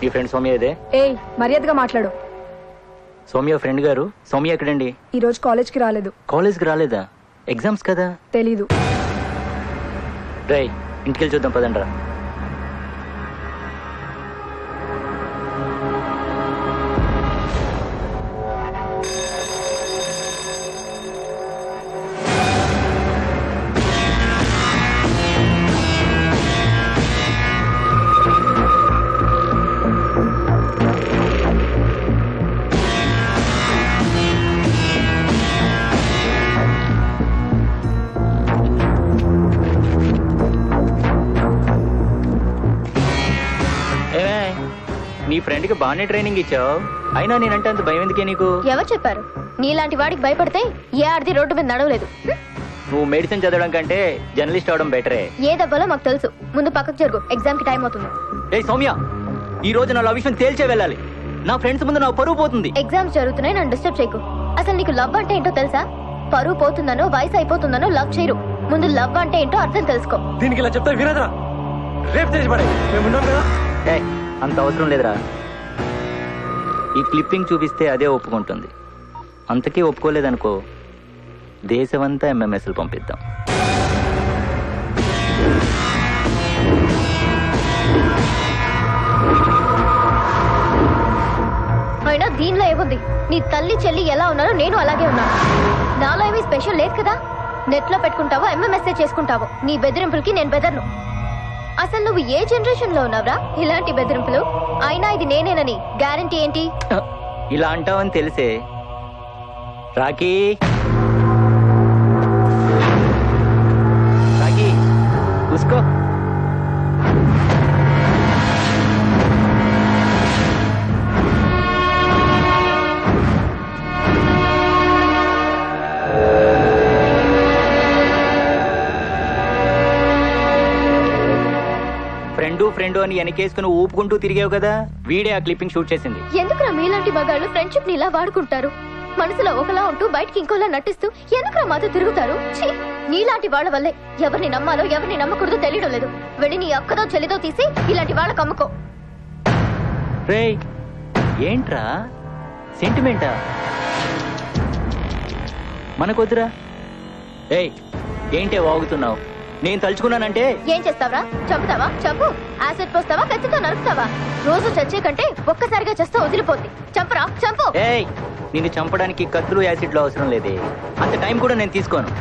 ఈ ఫ్రెండ్ సౌమ్య ఇదే ఏయ్ మర్యాదగా మాట్లాడు సౌమ్య ఫ్రెండ్ గారు సౌమ్య ఎక్కడండి ఈ రోజు కాలేజ్కి రాలేదు కాలేజ్కి రాలేదా ఎగ్జామ్స్ కదా తెలీదు రై ఇంటికెళ్ళి చూద్దాం పదండ్రా నీ ఫ్రెండ్ కి బాగానే ట్రైనింగ్ ఇచ్చావు, అయినా నేనంటే అంత భయం ఎందుకే నీకు? ఎవరు చెప్పారు? నీలాంటి వాడికి భయపడితే ఏ ఆడది రోడ్డు మీద నడవలేదు. నువ్వు మెడిసిన్ చదవడం కంటే జర్నలిస్ట్ అవడం బెటరే. ఏ దెబ్బలో మాకు తెలుసు. ముందు పక్కకు జరుగు, ఎగ్జామ్ కి టైం అవుతుంది. ఏ సౌమ్య, ఈ రోజు నా లవ్ విషయం తేల్చే వెళ్ళాలి. నా ఫ్రెండ్స్ ముందు నా పరువు పోతుంది. ఎగ్జామ్స్ జరుగుతున్నాయి, నన్ను డిస్టర్బ్ చేయకు. అసలు నీకు లవ్ అంటే ఏంటో తెలుసా? పరువు పోతుందనో వయసు అయిపోతుందనో లవ్ చేయరు. ముందు లవ్ అంటే ఏంటో అర్థం తెలుసుకో. దీనికి ఇలా చెప్తా వినదురా, రేపు తెలిసి పడే మేము ఉన్నాం కదా. అంత అవసరం లేదురా, ఈ క్లిప్పింగ్ చూపిస్తే అదే ఒప్పుకుంటుంది. అంతకీ ఒప్పుకోలేదనుకో, దేశమంతా ఎంఎంఎస్లు పంపిద్దాం. అయినా దీనిలో ఏముంది? నీ తల్లి చెల్లి ఎలా ఉన్నారో నేను అలాగే ఉన్నాను. నాలో ఏమీ స్పెషల్ లేదు కదా. నెట్ లో పెట్టుకుంటావో ఎంఎంఎస్ఏ చేసుకుంటావో, నీ బెదిరింపులకి నేను బెదర్ను. అసలు నువ్వు ఏ జనరేషన్ లో ఉన్నావురా ఇలాంటి బెదిరింపులు? అయినా ఇది నేనేనని గ్యారంటీ ఏంటి? ఇలా అంటావని తెలిసే. Rocky Rocky ఉస్కో. ఫ్రెండు అని వెనకేసుకుని ఊపుకుంటూ తిరిగావు కదా, వీడే ఆ క్లిప్పింగ్ షూట్ చేసింది. ఎందుకురా మీలాంటి మగాళ్ళు ఫ్రెండ్షిప్ ని ఇలా వాడుకుంటారు? మనసులో ఒకలా ఉంటూ బయటికి ఇంకోలా నటిస్తూ ఎందుకురా మాతో తిరుగుతారు? నీలాంటి వాళ్ళ వల్లే ఎవరిని నమ్మాలో ఎవరిని నమ్మకూడదో తెలియడం లేదు. వెళ్ళి నీ అక్కదో చెల్లిదో తీసి ఇలాంటి వాళ్ళకి అమ్ముకో. రేయ్, ఏంట్రా సెంటిమెంటా? మనకొద్దురా. ఏయ్, ఏంటే వాగుతున్నావు? నేను తలుచుకున్నానంటే ఏం చేస్తావరా? చంపుతావా? చంపు. యాసిడ్ పోస్తావా? కత్తితో నరుకుతావా? రోజు చచ్చే కంటే ఒక్కసారిగా చేస్తే వదిలిపోద్ది. చంపరా, చంపు. ఏయ్, నిన్ను చంపడానికి కత్తులు యాసిడ్లు అవసరం లేదే. అంత టైం కూడా నేను తీసుకోను.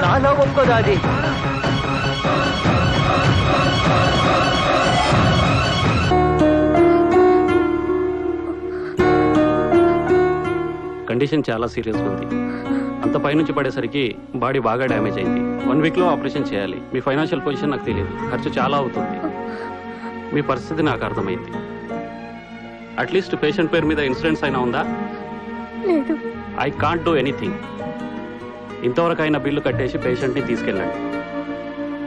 నాలో ఒప్పుకోదా అది? కండిషన్ చాలా సీరియస్గా ఉంది. అంత పైనుంచి పడేసరికి బాడీ బాగా డ్యామేజ్ అయింది. 1 వీక్లో ఆపరేషన్ చేయాలి. మీ ఫైనాన్షియల్ పొజిషన్ నాకు తెలియదు, ఖర్చు చాలా అవుతుంది. మీ పరిస్థితి నాకు అర్థమైంది. అట్లీస్ట్ పేషెంట్ పేరు మీద ఇన్సూరెన్స్ అయినా ఉందా? లేదు. I can't do anything. ఇంతవరకు అయిన బిల్లు కట్టేసి పేషెంట్ని తీసుకెళ్ళండి.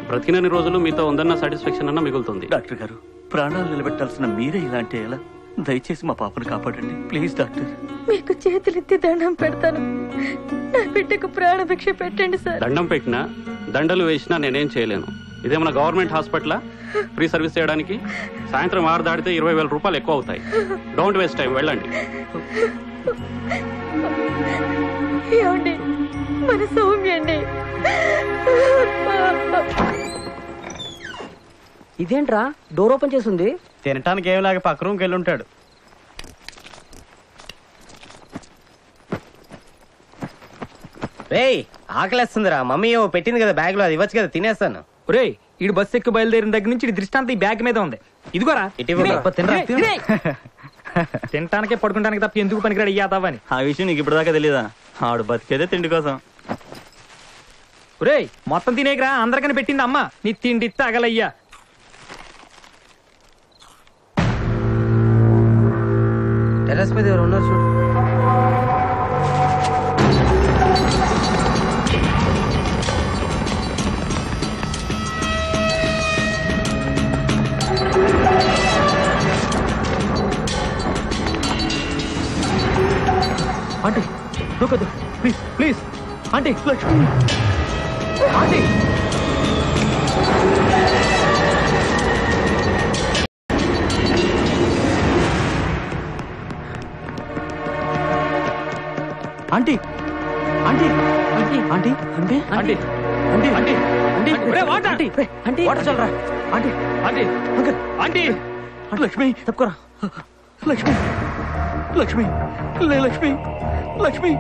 బ్రతికినన్ని రోజులు మీతో ఉందన్న సాటిస్ఫాక్షన్ అన్న మిగులుతుంది. డాక్టర్ గారు, ప్రాణాలు నిలబెట్టాల్సిన మీరే ఇలాంటి ఎలా? దయచేసి మా పాపను కాపాడండి ప్లీజ్ డాక్టర్. మీకు చేతులెత్తి దండం పెడతాను. నా బిడ్డకు ప్రాణభిక్ష పెట్టండి సార్. దండం పెట్టినా దండలు వేసినా నేనేం చేయలేను. ఇదేమన్నా గవర్నమెంట్ హాస్పిటలా ఫ్రీ సర్వీస్ చేయడానికి? సాయంత్రం 6 దాటితే 20,000 రూపాయలు ఎక్కువ అవుతాయి. డోంట్ వేస్ట్ టైం, వెళ్ళండి. ఏమండి, మన సౌమ్య అండి. ఇదేంట్రా డోర్ ఓపెన్ చేసింది? తినటానికి ఏం లాగా పక్క రూమ్కి వెళ్ళి ఉంటాడు. రేయ్, ఆకలేస్తుందిరా. మమ్మీ ఏమో పెట్టింది కదా బ్యాగ్ లో, అది ఇవ్వచ్చు కదా, తినేస్తాను. రే, ఈడు బస్సు ఎక్కి బయలుదేరిన దగ్గర నుంచి దృష్టాంతం ఈ బ్యాగ్ మీద ఉంది. ఇదిగోరా, తినటానికే పడుకుంటానికి తప్ప ఎందుకు పనికిరాడు అయ్యాదావని. ఆ విషయం నీకు ఇప్పుడు దాకా తెలియదా? ఆడు బతికేదే తిండి కోసం. రే, మొత్తం తినేకరా, అందరికని పెట్టింది అమ్మ. నీ తిండి తగలయ్యా. టెర్రస్ మీద ఎవరు ఉన్నారు చూడు. ఆంటీ దూకదు, please please. Aunty, Lakshmi, aunty. Aunty, aunty, aunty, aunty, aunty, aunty, aunty, aunty, aunty, water, aunty, aunty, water చల్లరా. Aunty, aunty, uncle, aunty, Lakshmi తప్పుకోరా. లక్ష్మి, లక్ష్మి లే లక్ష్మి లక్ష్మి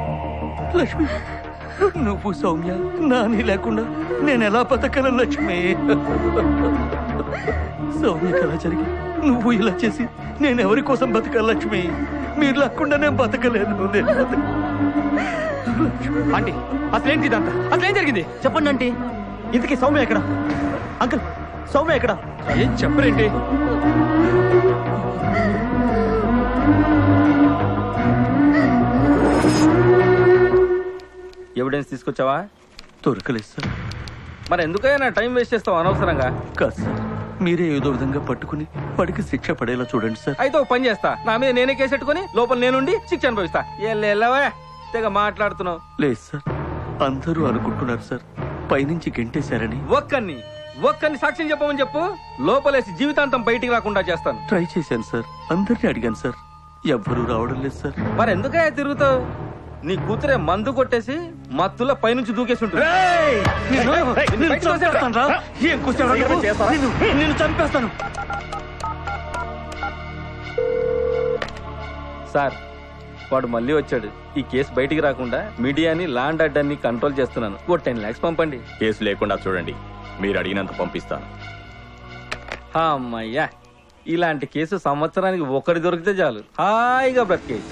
లక్ష్మి నువ్వు సౌమ్య నాని లేకుండా నేను ఎలా బతకలను లక్ష్మి? సౌమ్యకి ఎలా జరిగి నువ్వు ఇలా చేసి నేను ఎవరి కోసం బతకాలి లక్ష్మి? మీరు లేకుండా నేను బతకలేను. ఆంటీ అసలేంటి ఇదంతా? అసలేం జరిగింది చెప్పండి ఆంటీ. ఇంతకీ సౌమ్య ఎక్కడ? అంకుల్ సౌమ్య ఎక్కడ? ఏం చెప్పరేంటి? ఎవిడెన్స్ తీసుకొచ్చావా? దొరకలేదు సార్. మరి ఎందుకైనా టైం వేస్ట్ చేస్తావు అనవసరంగా? కాదు సార్, మీరే ఏదో విధంగా పట్టుకుని వాడికి శిక్ష పడేలా చూడండి సార్. అయితే ఒక పని చేస్తా, నా మీద నేనే కేసు పెట్టుకుని లోపల నేనుండి శిక్ష అనుభవిస్తా. వెళ్ళవా తెగ మాట్లాడుతున్నావు. లేదు సార్, అందరూ అనుకుంటున్నారు సార్ పైనుంచి గెంటేశారని. ఒక్కని సాక్ష్యం చెప్పమని చెప్పు, లోపలేసి జీవితాంతం బయటికి రాకుండా చేస్తాను. ట్రై చేశాను సార్, అందరినీ అడిగాను సార్, ఎవ్వరూ రావడం లేదు సార్. మరి ఎందుకే తిరుగుతావు? నీ కూతురే మందు కొట్టేసి మత్తులో పైనుంచి దూకేసి ఉంటుంది. నేను చంపేస్తాను సార్. వాడు మళ్ళీ వచ్చాడు. ఈ కేసు బయటికి రాకుండా మీడియాని ల్యాండ్ అడ్డాన్ని కంట్రోల్ చేస్తున్నాను. ఓ 10 lakhs పంపండి. కేసు లేకుండా చూడండి, మీరు అడిగినంత పంపిస్తాను. అమ్మయ్యా, ఇలాంటి కేసు సంవత్సరానికి ఒకటి దొరికితే చాలు, హాయిగా బ్రతికేసి.